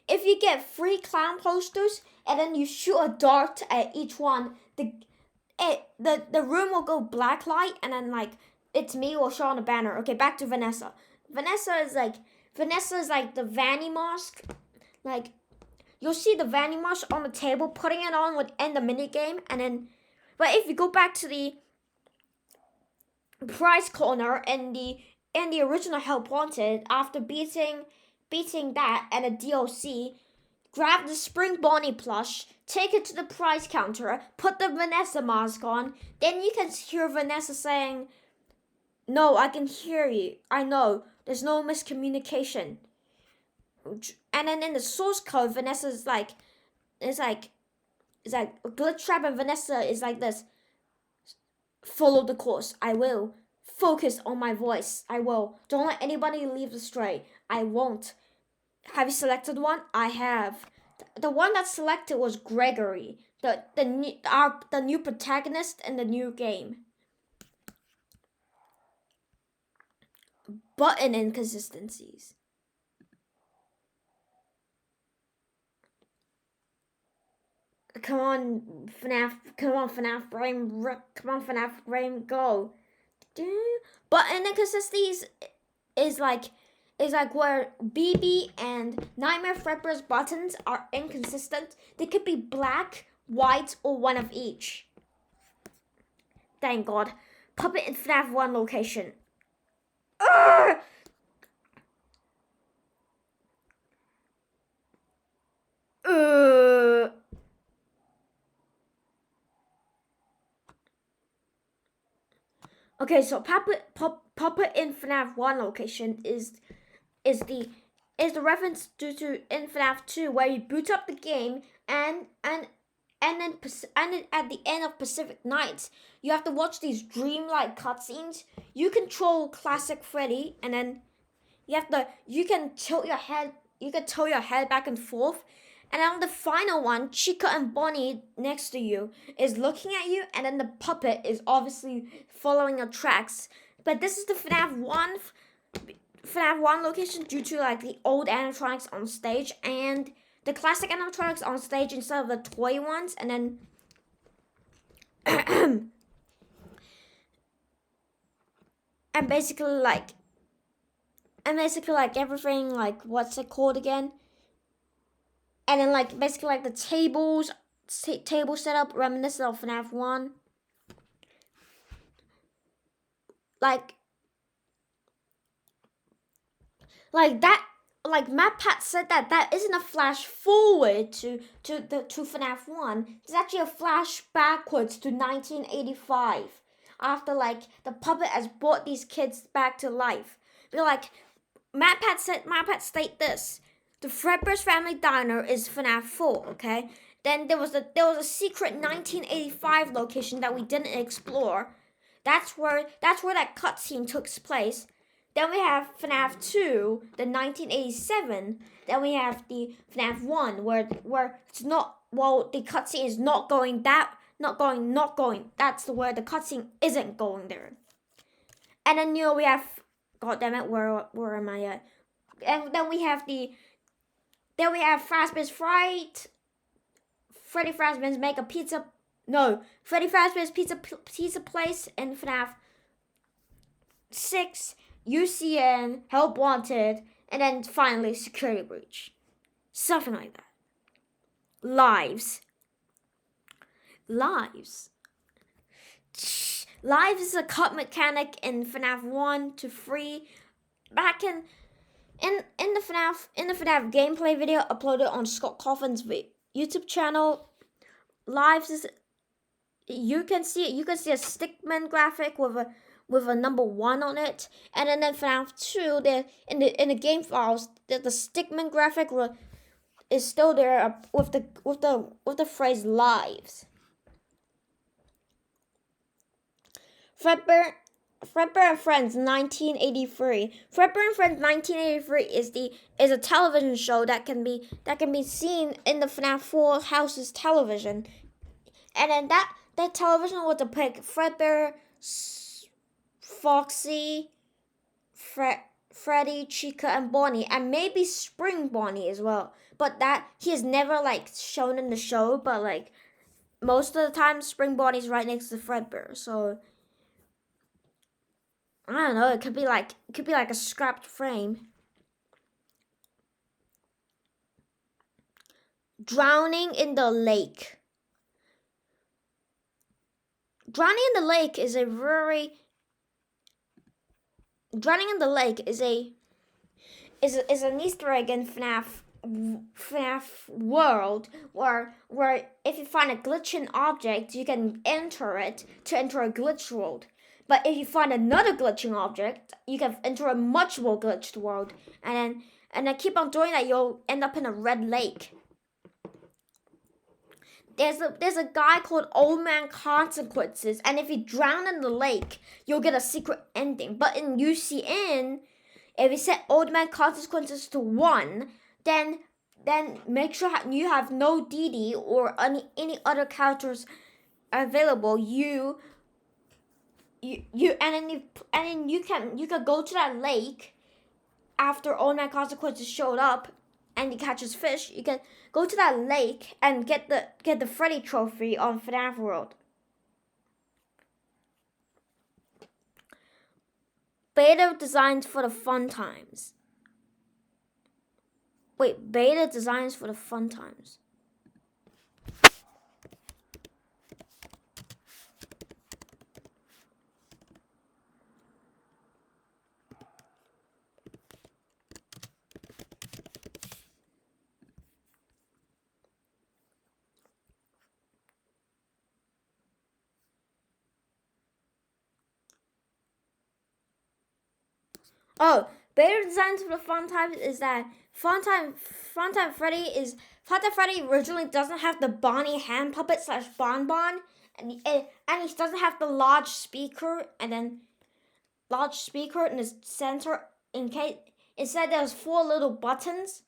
If you get 3 clown posters and then you shoot a dart at each one, the room will go black light, and then It's Me will show on the banner. Okay, back to Vanessa. Vanessa is the Vanny Mask. You'll see the Vanny Mask on the table. Putting it on would end the minigame, and then, but if you go back to the prize corner in the and the original Help Wanted, after beating that and a DLC, grab the Spring Bonnie plush, take it to the prize counter, put the Vanessa mask on, then you can hear Vanessa saying, "No, I can hear you. I know. There's no miscommunication." And then in the source code, Vanessa is like Glitch Trap, and Vanessa is like this: "Follow the course. I will. Focus on my voice. I will. Don't let anybody leave astray. I won't. Have you selected one? I have." The one that selected was Gregory, the new protagonist in the new game. Button inconsistencies. Come on, FNAF. Come on, FNAF brain. Come on, FNAF brain. Go. Button inconsistencies is like where BB and Nightmare Fredbear's buttons are inconsistent. They could be black, white, or one of each. Thank God. Puppet in FNAF 1 location. Urgh! Okay, so Puppet in FNAF 1 location is the reference to in FNAF 2, where you boot up the game and then at the end of Pacific Nights, you have to watch these dreamlike cutscenes. You control Classic Freddy, and then you can tilt your head back and forth. And on the final one, Chica and Bonnie next to you is looking at you, and then the puppet is obviously following your tracks. But this is the FNAF 1 location due to like the old animatronics on stage and the classic animatronics on stage instead of the toy ones, and then and basically like everything, like, what's it called again? And then like basically like the table setup reminiscent of FNAF 1. Like that, like MatPat said that isn't a flash forward to FNAF 1. It's actually a flash backwards to 1985. After like the puppet has brought these kids back to life. But like MatPat state this: the Fredbear's Family Diner is FNAF 4, okay? Then there was a secret 1985 location that we didn't explore. That's where that cutscene took place. Then we have FNAF 2, the 1987. Then we have the FNAF 1, where it's not, well, the cutscene is not going. That's where the cutscene isn't going there. And then we have, God damn it, where am I at? And then we have Fazbear's Fright. Freddy Fazbear's Make a Pizza. No, Freddy Fazbear's Pizza Place in FNAF 6. UCN, Help Wanted, and then finally Security Breach. Something like that. Lives is a cut mechanic in FNAF 1 to 3. Back in the FNAF gameplay video uploaded on Scott Coffin's YouTube channel. Lives is, you can see a stickman graphic with a number 1 on it, and then in FNAF 2, in the game files, the stickman graphic is still there with the phrase lives. Fredbear and Friends 1983. Fredbear and Friends 1983 is a television show that can be seen in the FNAF 4 house's television, and then that television will depict Fredbear, Foxy, Freddy, Chica, and Bonnie, and maybe Spring Bonnie as well. But that he is never like shown in the show. But like most of the time, Spring Bonnie's right next to Fredbear. So I don't know. It could be like a scrapped frame. Drowning in the Lake. Drowning in the Lake is a very drowning in the lake is an Easter egg in FNAF world where if you find a glitching object, you can enter it to enter a glitched world. But if you find another glitching object, you can enter a much more glitched world, and then keep on doing that, you'll end up in a red lake. There's a guy called Old Man Consequences, and if you drown in the lake, you'll get a secret ending. But in UCN, if you set Old Man Consequences to 1, then make sure you have no Dee Dee or any other characters available. You can go to that lake after Old Man Consequences showed up and he catches fish. You can go to that lake and get the Freddy trophy on FNAF World. Beta designs for the fun times. Wait, beta designs for the fun times. Oh, beta designs for the fun times is that Funtime Freddy originally doesn't have the Bonnie hand puppet / bonbon, and he doesn't have the large speaker in the center. Instead there's 4 little buttons,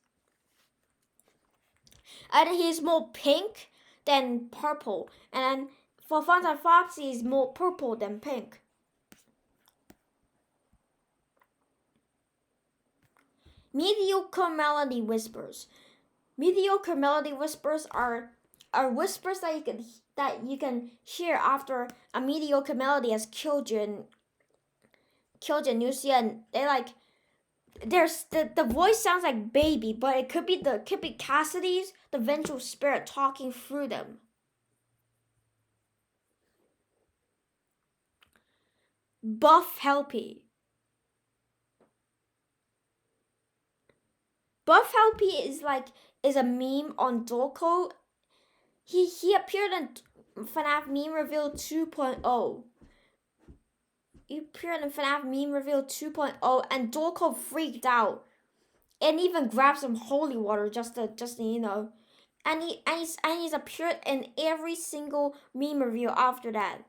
and he's more pink than purple, and then for Funtime Foxy he's more purple than pink. Mediocre melody whispers. Mediocre melody whispers are whispers that you can hear after a mediocre melody has killed you and you see, and they like there's the voice sounds like baby, but it could be Cassidy's the vengeful spirit talking through them. Buff Helpy. Buff Helpy is a meme on Dolko. He appeared in FNAF Meme Reveal 2.0. He appeared in FNAF Meme Reveal 2.0, and Dolko freaked out and even grabbed some holy water just to you know. And he's appeared in every single meme review after that.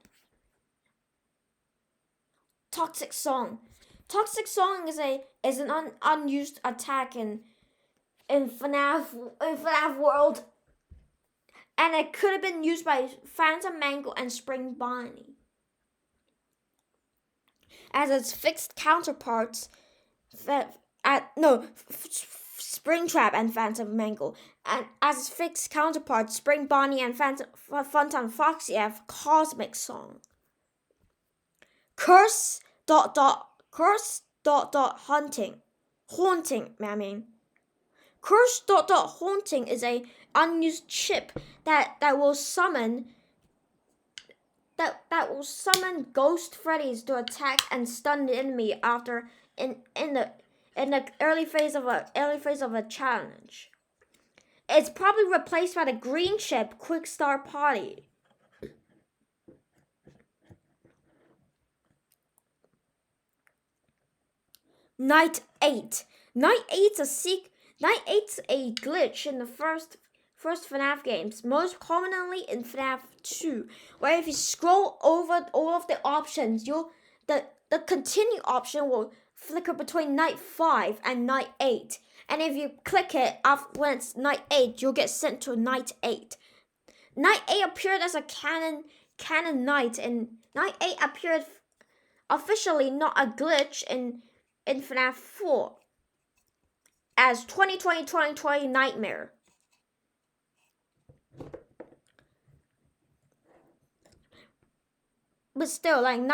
Toxic Song. Toxic Song is an unused attack in FNAF World, and it could have been used by Phantom Mango and Spring Bonnie as its fixed counterparts. Springtrap and Phantom Mango, and as its fixed counterparts, Spring Bonnie and Phantom Foxy have Cosmic Song. Curse ... haunting. Curse ... haunting is a unused chip that will summon ghost Freddy's to attack and stun the enemy after in the early phase of a challenge. It's probably replaced by the green chip Quick Start Party. Night 8. Night 8's a glitch in the first FNAF games, most commonly in FNAF 2, where if you scroll over all of the options, the continue option will flicker between night 5 and night 8. And if you click it when it's night 8, you'll get sent to night 8. Night 8 appeared as a canon night, and night 8 appeared officially not a glitch in FNAF 4 as 2020 Nightmare. But still, in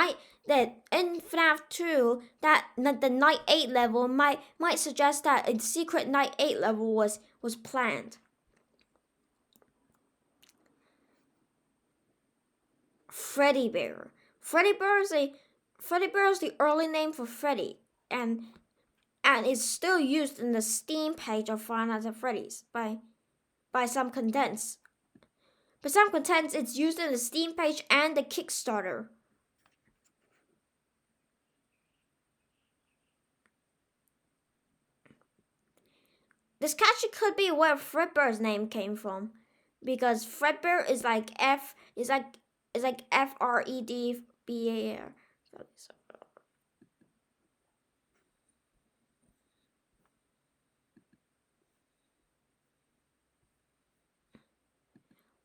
FNAF 2, that the night 8 level might suggest that a secret night 8 level was planned. Freddy Bear. Freddy Bear is the early name for Freddy. and it's still used in the Steam page of Five Nights at Freddy's by some contents. But some contents it's used in the Steam page and the Kickstarter. This actually could be where Fredbear's name came from, because Fredbear is like FREDBAR.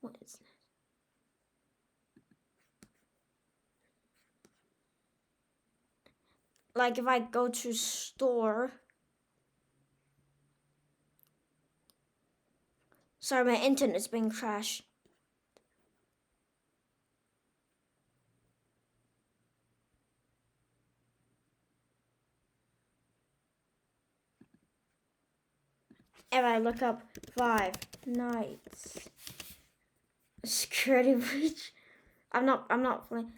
What is that? Like if I go to store. Sorry, my internet's been crashed. If I look up Five Nights security breach, I'm not playing.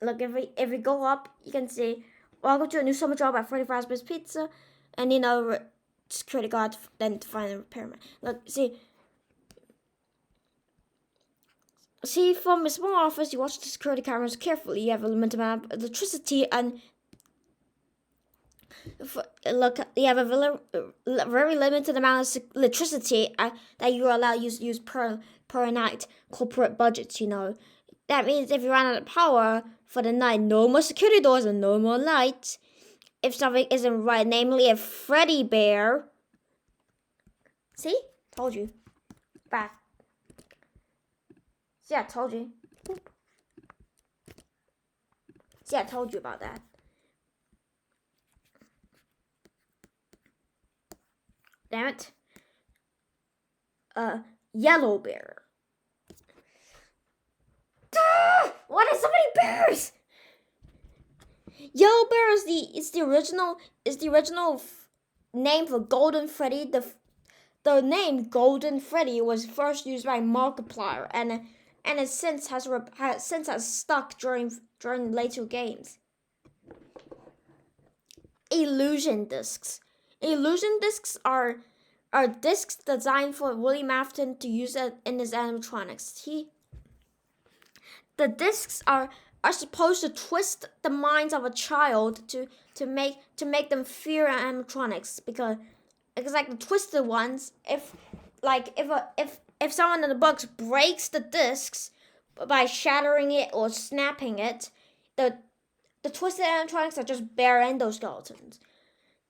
Look, if we go up, you can see welcome to a new summer job at Freddy Fazbear's Pizza, and security guard then to find the repairman. Look, see from a small office, you watch the security cameras carefully. You have a limited amount of electricity, and look, you have a very limited amount of electricity that you're allowed to use per night. Corporate budgets, That means if you run out of power for the night, no more security doors and no more lights. If something isn't right, namely a Freddy bear. See? Told you. Back. See, I told you. See, I told you about that. Damn it. Yellow bear. What are so many bears? Yellow bear is the original name for Golden Freddy. The name Golden Freddy was first used by Markiplier, and it since has stuck during later games. Illusion discs. Illusion discs are discs designed for William Afton to use it in his animatronics. The discs are supposed to twist the minds of a child to make them fear animatronics, because like the twisted ones, if someone in the box breaks the discs by shattering it or snapping it, the twisted animatronics are just bare endoskeletons.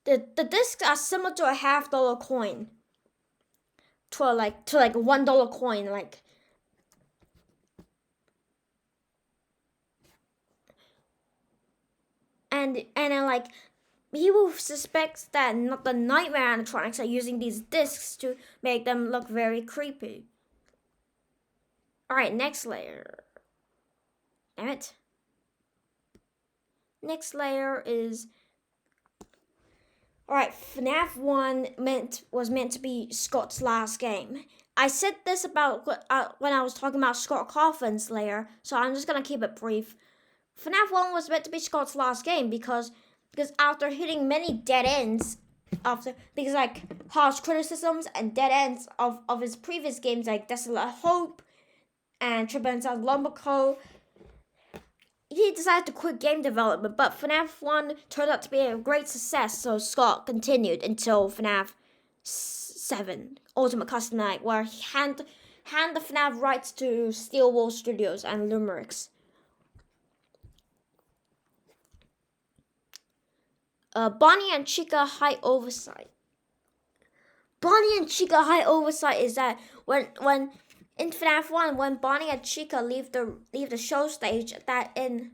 The discs are similar to a $50 coin, to a $1 coin, like. And then like people suspect that the nightmare animatronics are using these discs to make them look very creepy. Alright, next layer. Damn it. Next layer is. Alright, FNAF 1 was meant to be Scott's last game. I said this about when I was talking about Scott Cawthon's layer, so I'm just gonna keep it brief. FNAF 1 was meant to be Scott's last game because after hitting many dead ends, because like harsh criticisms and dead ends of his previous games like Desolate Hope and Triple Inside Lumberco, he decided to quit game development. But FNAF 1 turned out to be a great success, so Scott continued until FNAF 7 Ultimate Custom Night, where he handed the FNAF rights to Steel Wool Studios and Limericks. Bonnie and Chica high oversight. Bonnie and Chica high oversight is that when in FNAF 1, when Bonnie and Chica leave the show stage, that in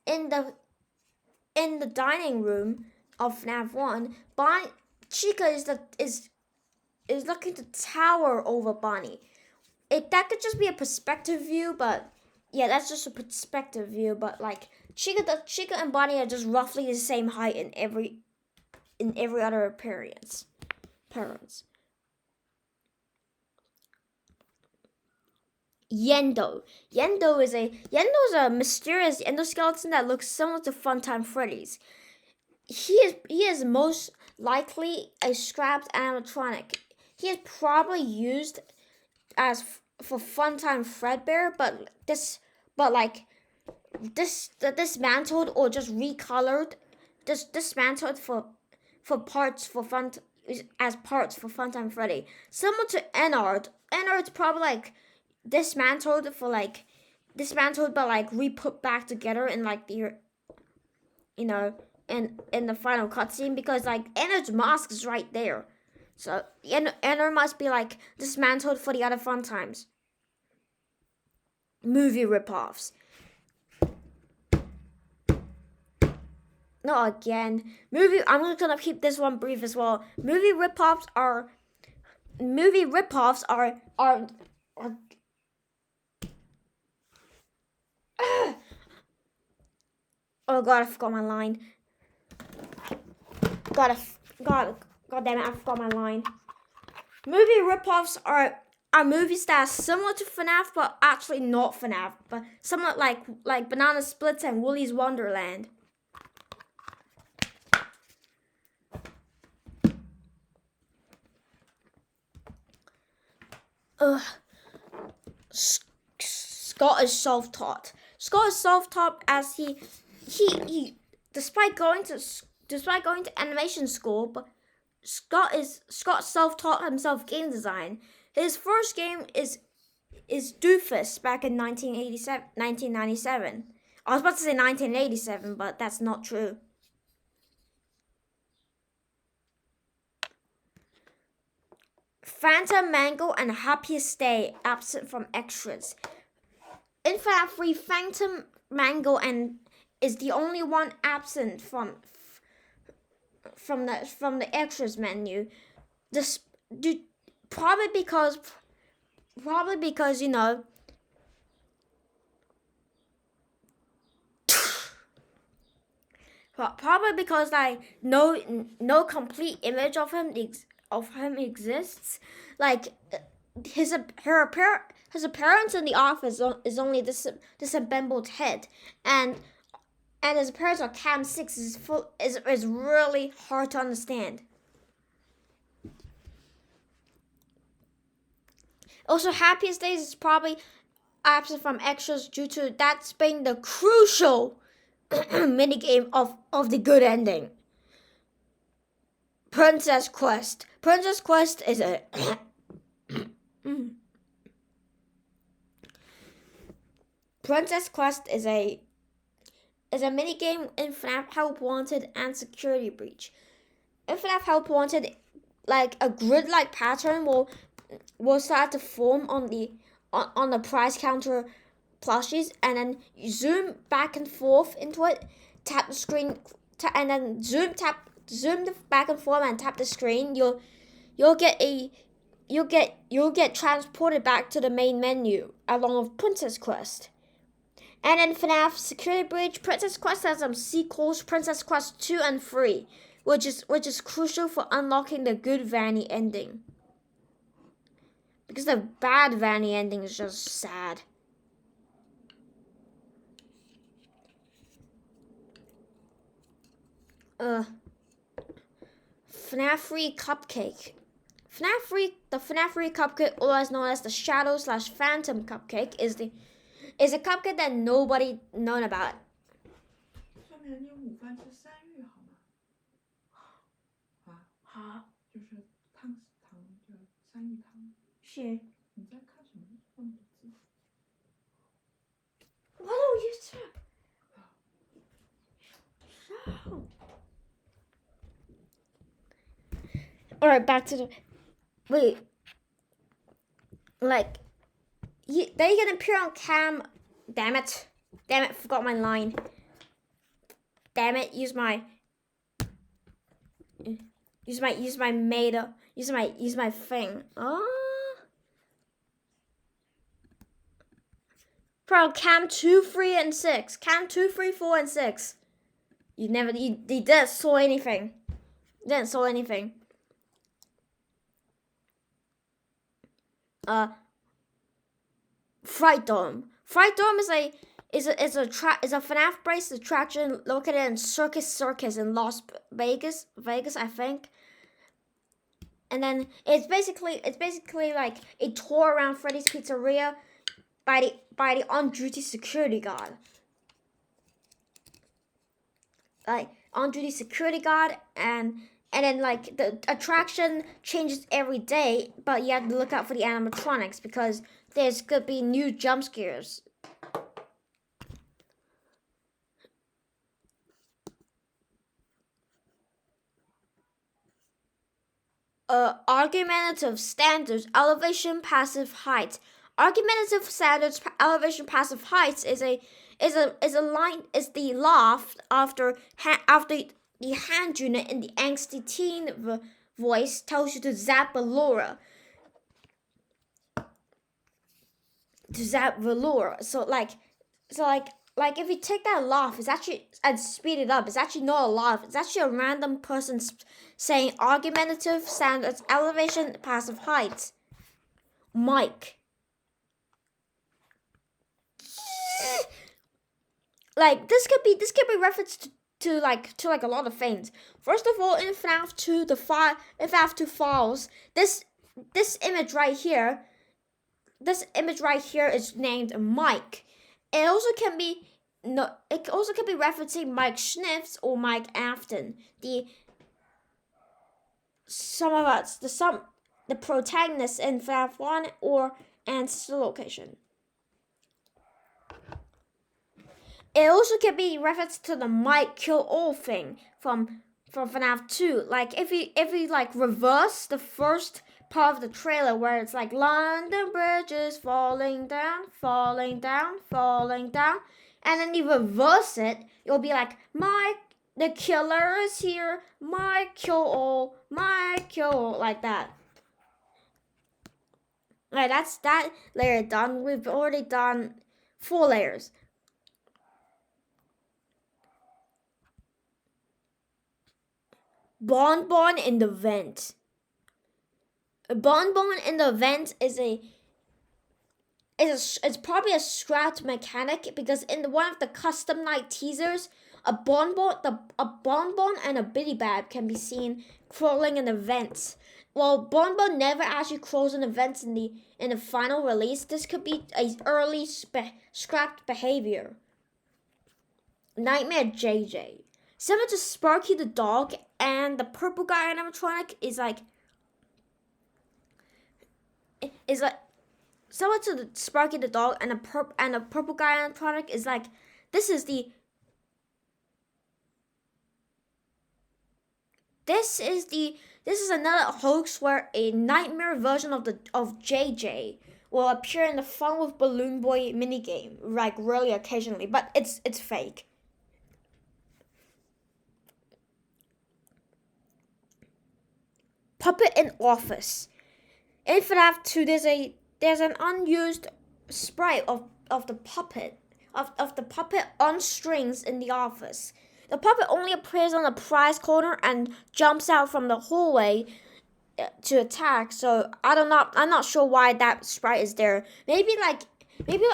the dining room of FNAF 1, Chica is looking to tower over Bonnie. That could just be a perspective view, but yeah, that's just a perspective view. But like Chica and Bonnie are just roughly the same height in every other appearance. Yendo. Yendo is a mysterious endoskeleton that looks similar to Funtime Freddy's. He is most likely a scrapped animatronic. He is probably used as for Funtime Fredbear, but dismantled or just recolored, dismantled for parts for fun as parts for Funtime Freddy. Similar to Ennard. Ennard's probably dismantled but re-put back together in the in the final cutscene, because Ennard's mask is right there. So Ennard must be dismantled for the other fun times. Movie ripoffs. Not again. I'm just gonna keep this one brief as well. Movie ripoffs are. Oh god, I forgot my line. God damn it, I forgot my line. Movie ripoffs are movies that are similar to FNAF, but actually not FNAF, but somewhat like Banana Splits and Willy's Wonderland. Scott is self-taught. Scott is self-taught as he despite going to animation school, but Scott self-taught himself game design. His first game is Doofus back in 1997. I was about to say 1987, but that's not true. Phantom Mango and Happiest Day absent from extras. In FNAF 3, Phantom Mango is the only one absent from the extras menu. Probably because you know. Probably because no complete image of him exists. His appearance in the office is only this disemboweled head, and his appearance on Cam 6 is really hard to understand. Also, Happiest Days is probably absent from extras due to that's being the crucial minigame of the good ending. Princess Quest. Princess Quest is a Princess Quest is a minigame in FNAF Help Wanted and Security Breach. In FNAF Help Wanted, a grid-like pattern will start to form on the prize counter plushies, and then you zoom back and forth into it, tap the screen, and then zoom back and forth and tap the screen. You'll get transported back to the main menu along with Princess Quest. And in FNAF Security Breach, Princess Quest has some sequels, Princess Quest 2 and 3, which is crucial for unlocking the good Vanny ending. Because the bad Vanny ending is just sad. FNAF 3 Cupcake. The FNAF 3 Cupcake, otherwise known as the Shadow/Phantom Cupcake, is a cupcake that nobody known about. 上面你午饭吃3玉好吗？啊？好。就是汤叫3玉汤。是。你在看什么？上面的字。Why don't you stop? Alright, back to the. Wait. They can appear on cam. Damn it, forgot my line. Damn it, use my thing. Bro, cam 2, 3, and 6. Cam 2, 3, 4, and 6. You didn't saw anything. Fright Dome. Fright Dome is a FNAF based attraction located in Circus in Las Vegas, I think. And then it's basically like a tour around Freddy's Pizzeria by the on-duty security guard. Like on-duty security guard, and then like the attraction changes every day, but you have to look out for the animatronics because there's could be new jump scares. Argumentative standards, elevation, passive height. Argumentative standards, elevation, passive heights is the laugh after the hand unit in the angsty teen voice tells you to zap Valora. So like if you take that laugh, it's actually and speed it up. It's actually not a laugh. It's actually a random person saying argumentative standards, elevation, passive height. Mike. Like this could be referenced to a lot of things. First of all, in FNAF 2, FNAF 2 Files, this image right here is named Mike. It also can be referencing Mike Schniffs or Mike Afton. The protagonists in FNAF 1 or Ancestor Location. It also can be referenced to the Mike Kill All thing from FNAF 2. Like if you like reverse the first part of the trailer where it's like London bridges falling down, and then you reverse it, it'll be like Mike the killer is here, Mike Kill All, like that. Right, that's that layer done. We've already done 4 layers. Bonbon in the vent. A bonbon in the vent is it's probably a scrapped mechanic because in one of the custom night teasers, a bonbon and a biddy bab can be seen crawling in the vents. While bonbon never actually crawls in the vents in the final release, this could be a early scrapped behavior. Nightmare JJ. Similar to Sparky the dog and the purple guy animatronic is like similar to the Sparky the dog and the purple guy animatronic is like this is another hoax where a nightmare version of JJ will appear in the Fun with Balloon Boy minigame, like really occasionally, but it's fake. Puppet in office. In FNAF 2, there's an unused sprite of the puppet on strings in the office. The puppet only appears on the prize corner and jumps out from the hallway to attack. So I'm not sure why that sprite is there. Maybe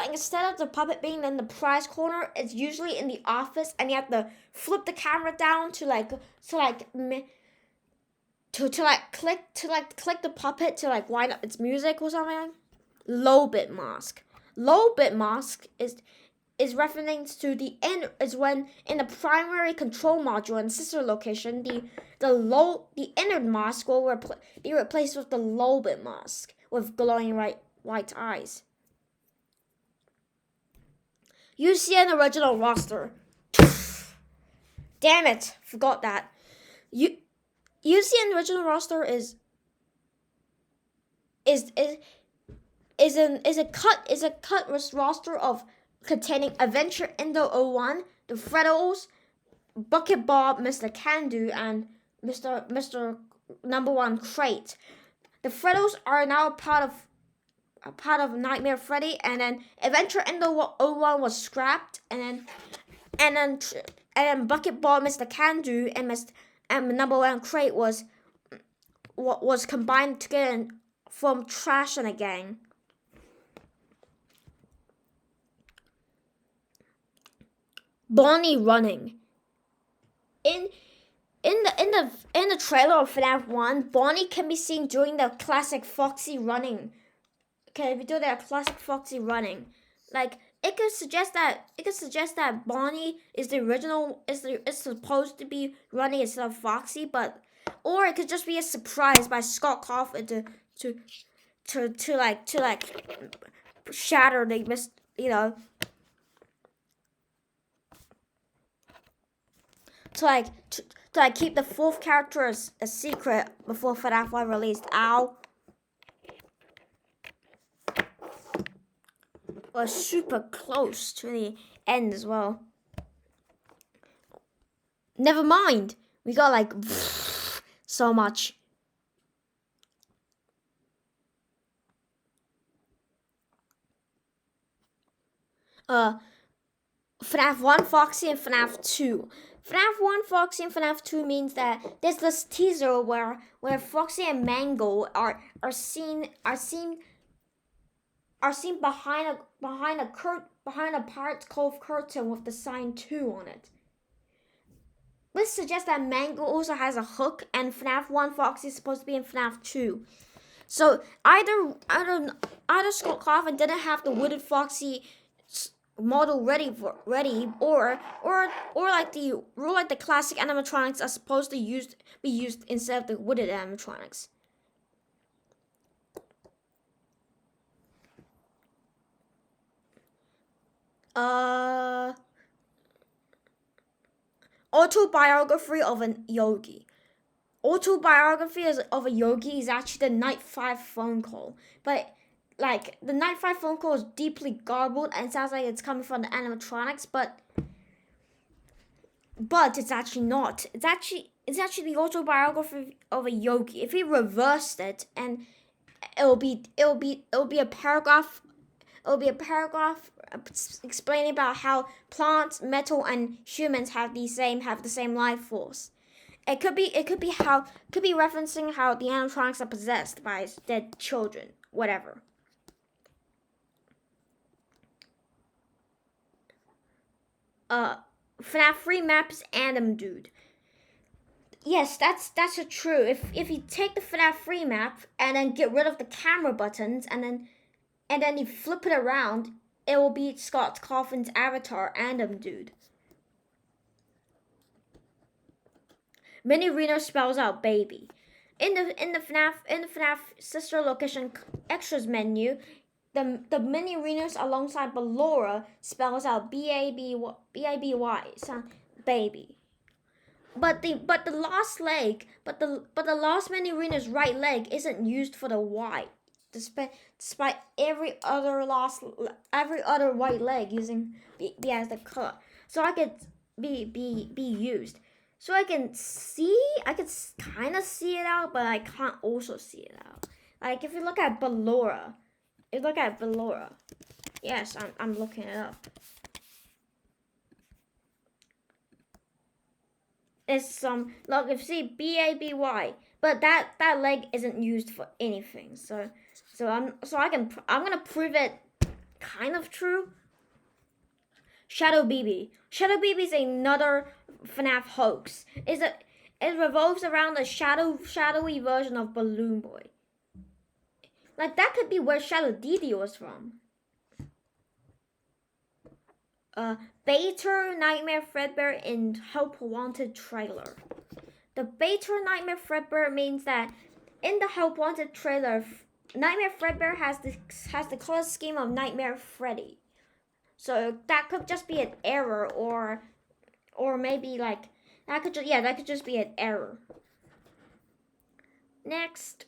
instead of the puppet being in the prize corner, it's usually in the office, and you have to flip the camera down to click the puppet to wind up its music or something. Low bit mask. Low bit mask is referencing to is when in the primary control module and sister location the inner mask will be replaced with the low bit mask with glowing white eyes. UCN original roster. Damn it, forgot that. UCN original roster is a cut roster of containing Adventure Indo 01, the Freddles, Bucket Bob, Mr. Candu, and Mr. Number 1 Crate. The Freddles are now a part of Nightmare Freddy, and then Adventure Indo 01 was scrapped, and then Bucket Bob, Mr. Candu, and Number 1 Crate was combined together from Trash and a Gang. Bonnie running. In the trailer of FNAF 1, Bonnie can be seen doing the classic Foxy running. Okay, if you do that classic Foxy running, like it could suggest that Bonnie is the original, is supposed to be running instead of Foxy, or it could just be a surprise by Scott Cawthon to shatter the to keep the fourth character as a secret before FNAF 1 released. Ow. We're super close to the end as well. Never mind. We got like so much. FNAF 1 Foxy and FNAF 2. FNAF 1 Foxy and FNAF 2 means that there's this teaser where Foxy and Mango are seen behind a Pirates Cove curtain with the sign 2 on it. This suggests that Mango also has a hook, and FNAF 1 Foxy is supposed to be in FNAF 2. So either Scott Cawthon didn't have the Wooded Foxy model ready, or like the classic animatronics are supposed to be used instead of the wooded animatronics. Autobiography of a Yogi. Autobiography of a Yogi is actually the Night 5 phone call, but like the Night 5 phone call is deeply garbled and sounds like it's coming from the animatronics, but it's actually not. It's actually the autobiography of a Yogi. If we reversed it, and it'll be a paragraph. It'll be a paragraph explaining about how plants, metal, and humans have the same life force. It could be referencing how the animatronics are possessed by dead children, whatever. FNAF 3 maps Adam Dude. Yes, that's true. If you take the FNAF 3 map and then get rid of the camera buttons and then you flip it around, it will be Scott Cawthon's avatar, Adam Dude. Mini Reno spells out baby. In the FNAF sister location extras menu, the mini Renos alongside Ballora spells out B-A-B-Y, baby. But the last mini Reno's right leg isn't used for the Y, despite every other white leg using B as the color. So I could be used. So I could kind of see it out, but I can't also see it out. Like if you look at Ballora, yes, I'm looking it up. It's look, if you see B-A-B-Y, but that leg isn't used for anything. So I'm gonna prove it kind of true. Shadow BB. Shadow BB is another FNAF hoax. It revolves around a shadowy version of Balloon Boy. Like that could be where Shadow Didi was from. Bater Nightmare Fredbear in Help Wanted trailer. The Bater Nightmare Fredbear means that in the Help Wanted trailer, Nightmare Fredbear has the color scheme of Nightmare Freddy. So that could just be an error, or maybe like that could just be an error. Next,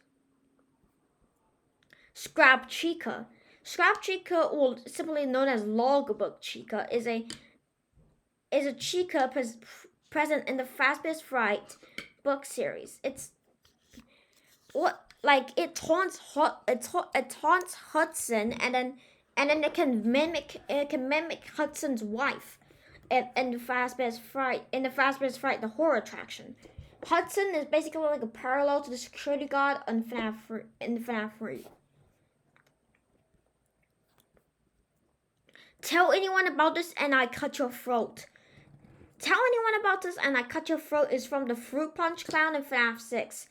Scrap Chica. Scrap Chica, or simply known as Logbook Chica, is a Chica present in the Fazbear's Fright book series. It taunts Hudson, and then it can mimic Hudson's wife in the Fazbear's Fright, the horror attraction. Hudson is basically like a parallel to the security guard in FNAF 3. Tell anyone about this and I cut your throat. Tell anyone about this and I cut your throat is from the Fruit Punch Clown in FNAF 6.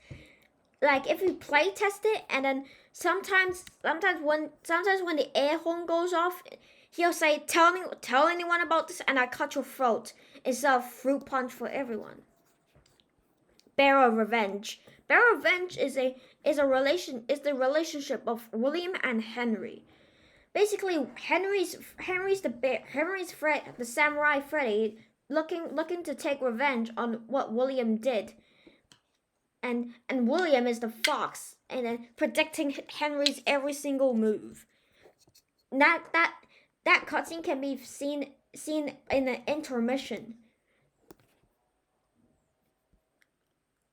Like if you play test it and then sometimes when the air horn goes off, he'll say tell anyone about this and I cut your throat instead of Fruit Punch for everyone. Bear of Revenge. Bear of Revenge is the relationship of William and Henry. Basically, Henry's the samurai Freddy looking to take revenge on what William did. And William is the fox and then predicting Henry's every single move. That cutscene can be seen in the intermission.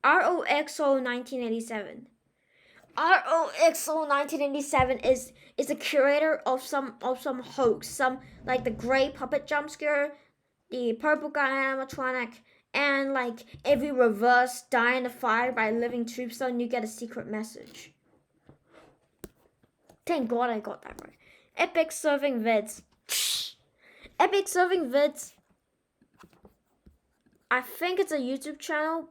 ROXO 1987. ROXO 1987 is the curator of some hoax, some like the gray puppet jump scare, the purple guy animatronic, and like if you reverse die in the fire by living tombstone, you get a secret message. Thank God I got that right. Epic Serving Vids. Epic Serving Vids. I think it's a YouTube channel.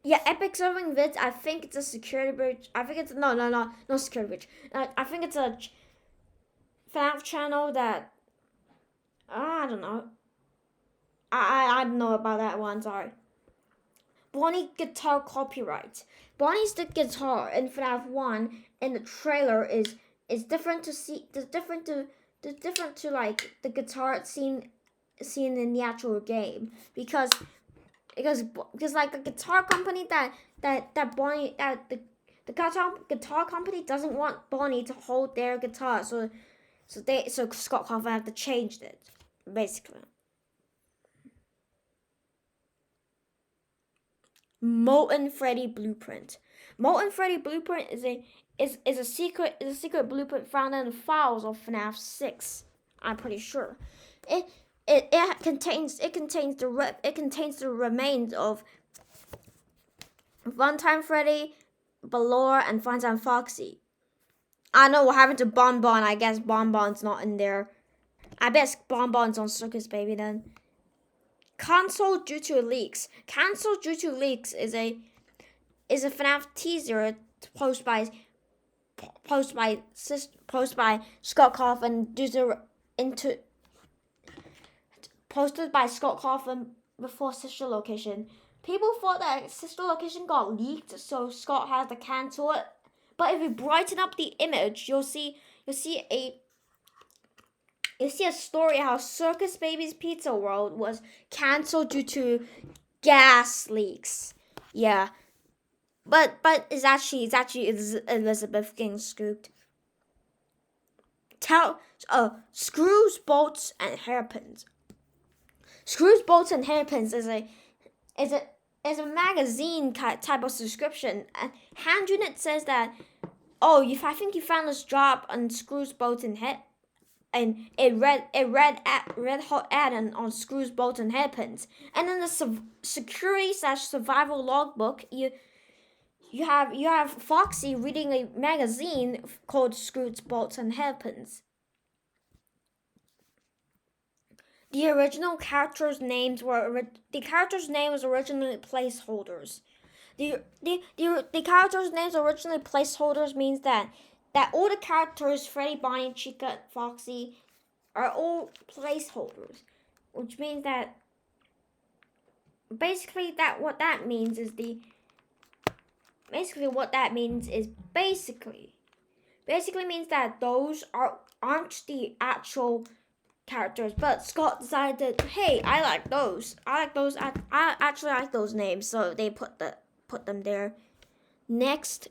Yeah, Epic Serving Vids. I think it's a security breach. I think it's no security breach. I think it's a FNAF channel that I don't know. I don't know about that one. Sorry. Bonnie guitar copyright. Bonnie's the guitar in FNAF 1 in the trailer is different to see. Different to like the guitar seen in the actual game because like the guitar company that Bonnie the guitar company doesn't want Bonnie to hold their guitar, so Scott Cawthon have to change it basically. Molten Freddy Blueprint. Molten Freddy Blueprint is a secret blueprint found in the files of FNAF 6. I'm pretty sure. It contains the remains of Funtime Freddy, Balor, and Funtime Foxy. I know what happened to Bonbon. I guess Bonbon's not in there. I bet Bonbon's on Circus Baby then. Cancelled due to leaks. Cancelled due to leaks is a FNAF teaser posted by Scott Cawthon posted by Scott Cawthon before Sister Location. People thought that Sister Location got leaked, so Scott had to cancel it. But if you brighten up the image, you'll see a story how Circus Baby's Pizza World was cancelled due to gas leaks. Yeah, but it's actually Elizabeth getting scooped. Screws, bolts, and hairpins. Screws, bolts, and hairpins is a magazine type of subscription. And Hand Unit says that, I think you found this job on Screws, bolts, and hair. And it read hot ad on Screws, bolts, and hairpins. And in the security/survival logbook, you have Foxy reading a magazine called Screws, bolts, and hairpins. The original characters' names was originally placeholders. The characters' names originally placeholders means that all the characters, Freddy, Bonnie, Chica, Foxy, are all placeholders, which means that basically what that means is means that those aren't the actual characters, but Scott decided that, hey, I like those. I actually like those names, so they put them there. Next,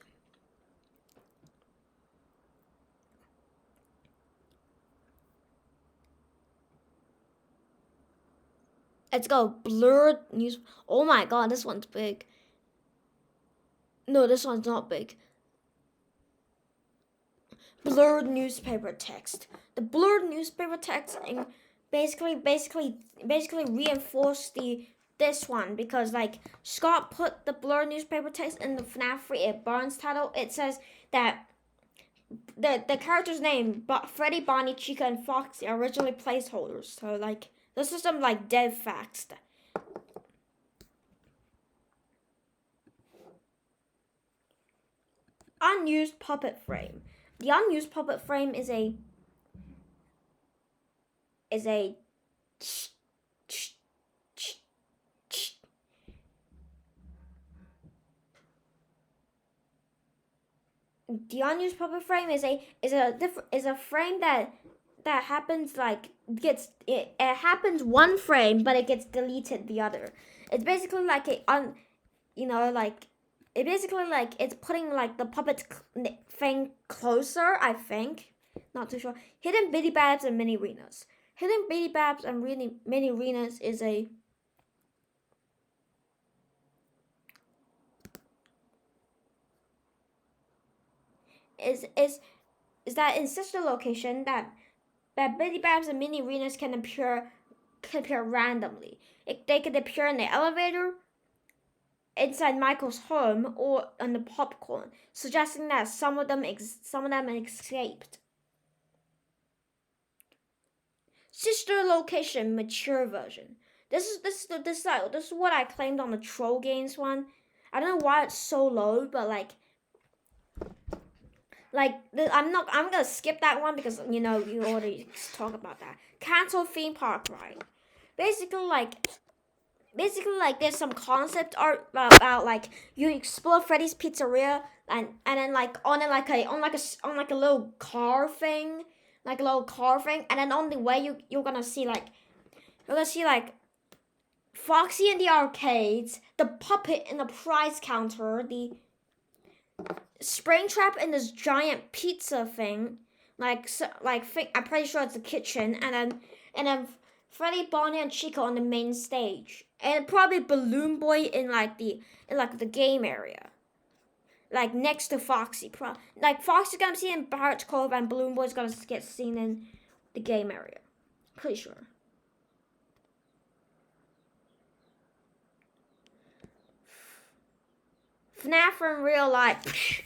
let's go. Blurred news. Oh my God, this one's big. No, this one's not big. Blurred newspaper text. The blurred newspaper text basically reinforced the this one because like Scott put the blur newspaper text in the FNAF 3 Barnes title. It says that the character's name, Freddy, Bonnie, Chica, and Foxy are originally placeholders. So like this is some like dev facts. Unused puppet frame. The unused puppet frame is a the unused puppet frame is a frame that happens like it happens one frame but it gets deleted the other. It's basically like it basically like it's putting like the puppet thing closer. I think, not too sure. Hidden Bitty Babs and Mini Arenas. Hidden Bitty Babs and Mini Arenas is that in sister location that Bitty Babs and Mini Arenas can appear randomly. They could appear in the elevator, inside Michael's home, or on the popcorn, suggesting that some of them escaped. Sister location mature version. This is what I claimed on the Troll Games one. I don't know why it's so low, but I'm gonna skip that one because you already talked about that. Cancel theme park ride. Basically there's some concept art about like you explore Freddy's Pizzeria and then like on a little car thing, and then on the way you're gonna see like Foxy in the arcades, the puppet in the prize counter, the Springtrap in this giant pizza thing, I'm pretty sure it's the kitchen, and then Freddy, Bonnie, and Chica on the main stage, and probably Balloon Boy in the game area, like next to Foxy. Foxy's gonna be seen in Pirates Cove, and Balloon Boy's gonna get seen in the game area. Pretty sure. FNAF in real life.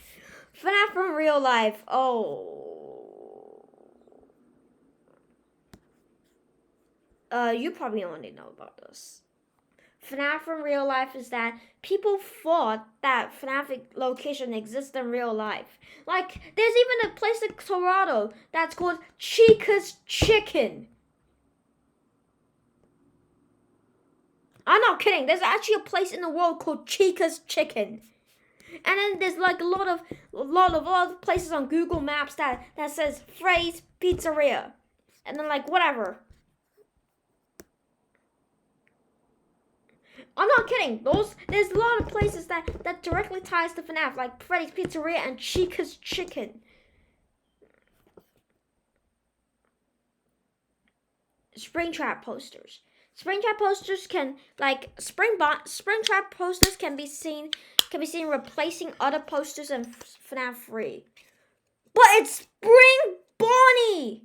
FNAF in real life. Oh. You probably only know about this. FNAF in real life is that people thought that FNAF location exists in real life. Like, there's even a place in Colorado that's called Chica's Chicken. I'm not kidding. There's actually a place in the world called Chica's Chicken. And then there's like a lot of places on Google Maps that says Freddy's Pizzeria. And then like whatever. I'm not kidding. There's a lot of places that directly ties to FNAF, like Freddy's Pizzeria and Chica's Chicken. Springtrap posters. Springtrap posters can Springtrap posters can be seen replacing other posters in FNAF 3. But it's Spring Bonnie.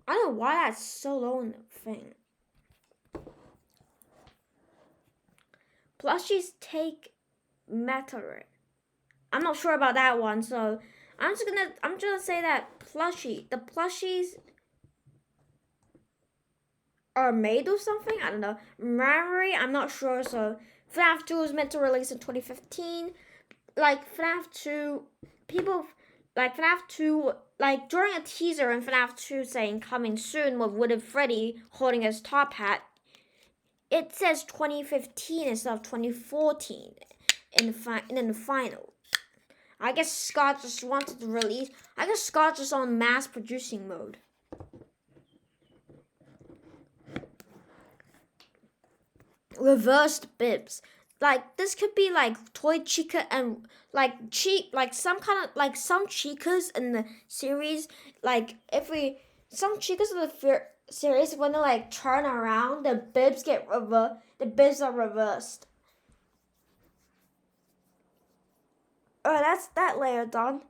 I don't know why that's so low in the thing. Plushies take Meteor. I'm not sure about that one, so I'm just gonna say that the plushies are made of something. I don't know. Memory, I'm not sure. So FNAF 2 was meant to release in 2015. FNAF 2, FNAF 2, during a teaser in FNAF 2 saying coming soon with Wooded Freddy holding his top hat, it says 2015 instead of 2014 in the final. I guess Scott just wanted to release. I guess Scott just on mass producing mode. Reversed bibs. This could be Toy Chica and some Chicas in the series. Some Chicas in the series, when they turn around, the bibs are reversed. Alright, that's that layer done.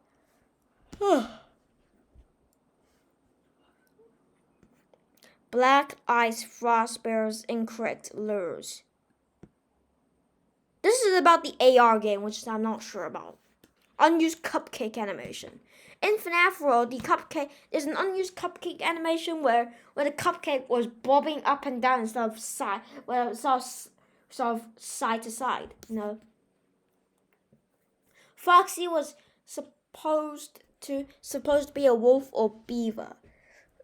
Black ice frost bears incorrect lures. This is about the AR game, which I'm not sure about. Unused cupcake animation. In FNAF World, there's an unused cupcake animation where the cupcake was bobbing up and down instead of side to side. Foxy was supposed to be a wolf or beaver.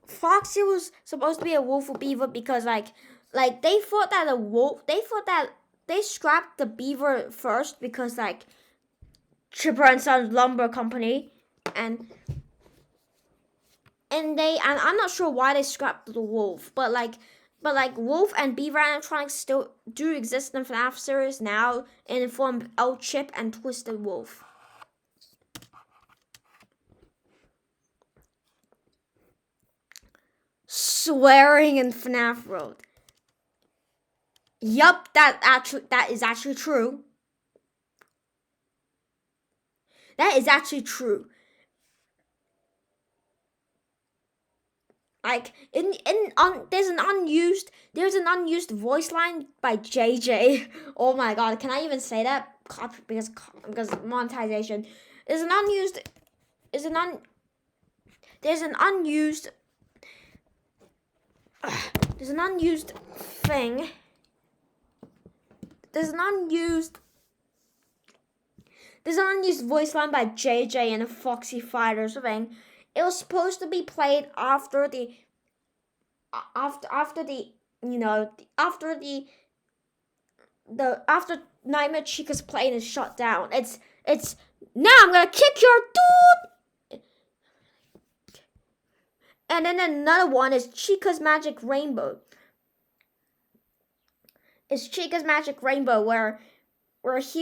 Foxy was supposed to be a wolf or beaver because like they thought that they scrapped the beaver first because like Chipper and Sons Lumber Company and I'm not sure why they scrapped the wolf, but wolf and beaver animatronics still do exist in the FNAF series now in the form of El Chip and Twisted Wolf. Swearing in FNAF World. Yup, that is actually true. That is actually true. Like there's an unused voice line by JJ. Oh my god, can I even say that? Because monetization. There's an unused thing. There's an unused voice line by JJ in a Foxy Fighters thing. It was supposed to be played after Nightmare Chica's plane is shut down. It's now I'm gonna kick your dude. And then another one is Chica's Magic Rainbow. It's Chica's Magic Rainbow where once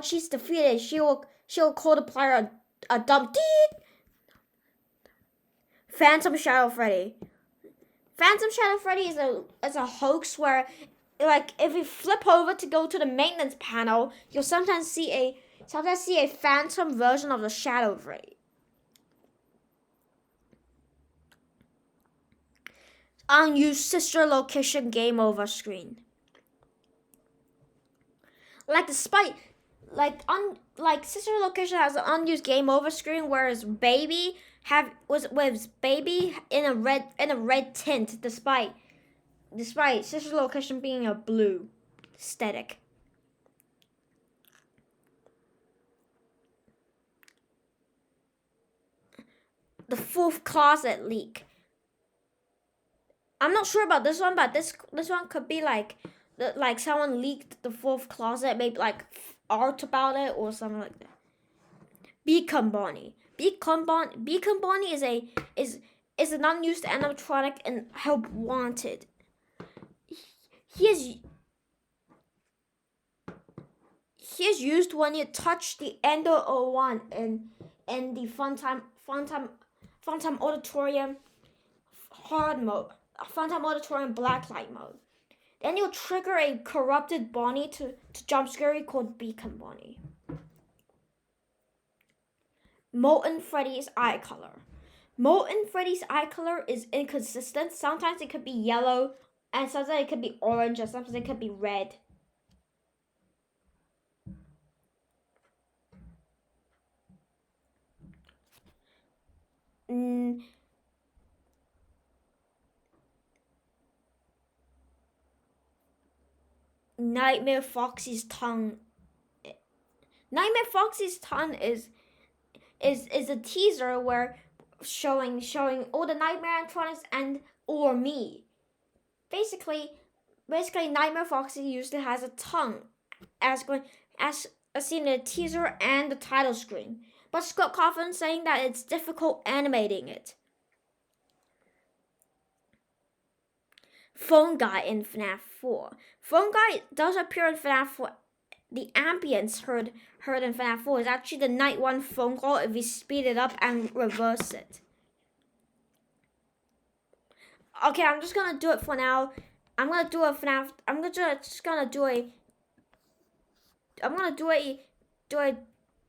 she's defeated, she'll call the player a dumb deed. Phantom Shadow Freddy. Phantom Shadow Freddy is a hoax where, like, if you flip over to go to the maintenance panel, you'll sometimes see a phantom version of the Shadow Freddy. Unused sister location game over screen. Sister location has an unused game over screen, whereas baby was baby in a red tint, despite sister location being a blue aesthetic. The fourth closet leak. I'm not sure about this one, but this one could be like someone leaked the fourth closet, maybe like art about it or something like that. Beacon Bonnie. Beacon Bonnie is an unused animatronic and Help Wanted. He is used when you touch the Ender 01 in the Funtime Auditorium hard mode, Funtime Auditorium blacklight mode. Then you'll trigger a corrupted Bonnie to jump scare called Beacon Bonnie. Molten Freddy's eye color. Molten Freddy's eye color is inconsistent. Sometimes it could be yellow, and sometimes it could be orange, and sometimes it could be red. Nightmare Foxy's tongue. Nightmare Foxy's tongue is a teaser where showing all the Nightmare animatronics and or me. Basically Nightmare Foxy usually has a tongue as seen in the teaser and the title screen. But Scott Coffin saying that it's difficult animating it. Phone Guy in FNAF 4. Phone Guy does appear in FNAF 4. The ambience heard in FNAF 4 is actually the Night 1 phone call if you speed it up and reverse it. Okay, I'm just gonna do it for now. I'm gonna do a FNAF. I'm gonna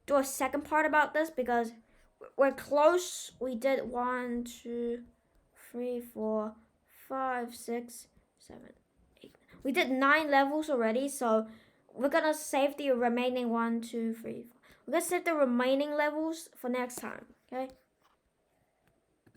do a second part about this because we're close. We did 1, 2, 3, 4, 5, 6, 7, 8. We did 9 levels already, so we're gonna save the remaining 1, 2, 3, 4. We're gonna save the remaining levels for next time, okay?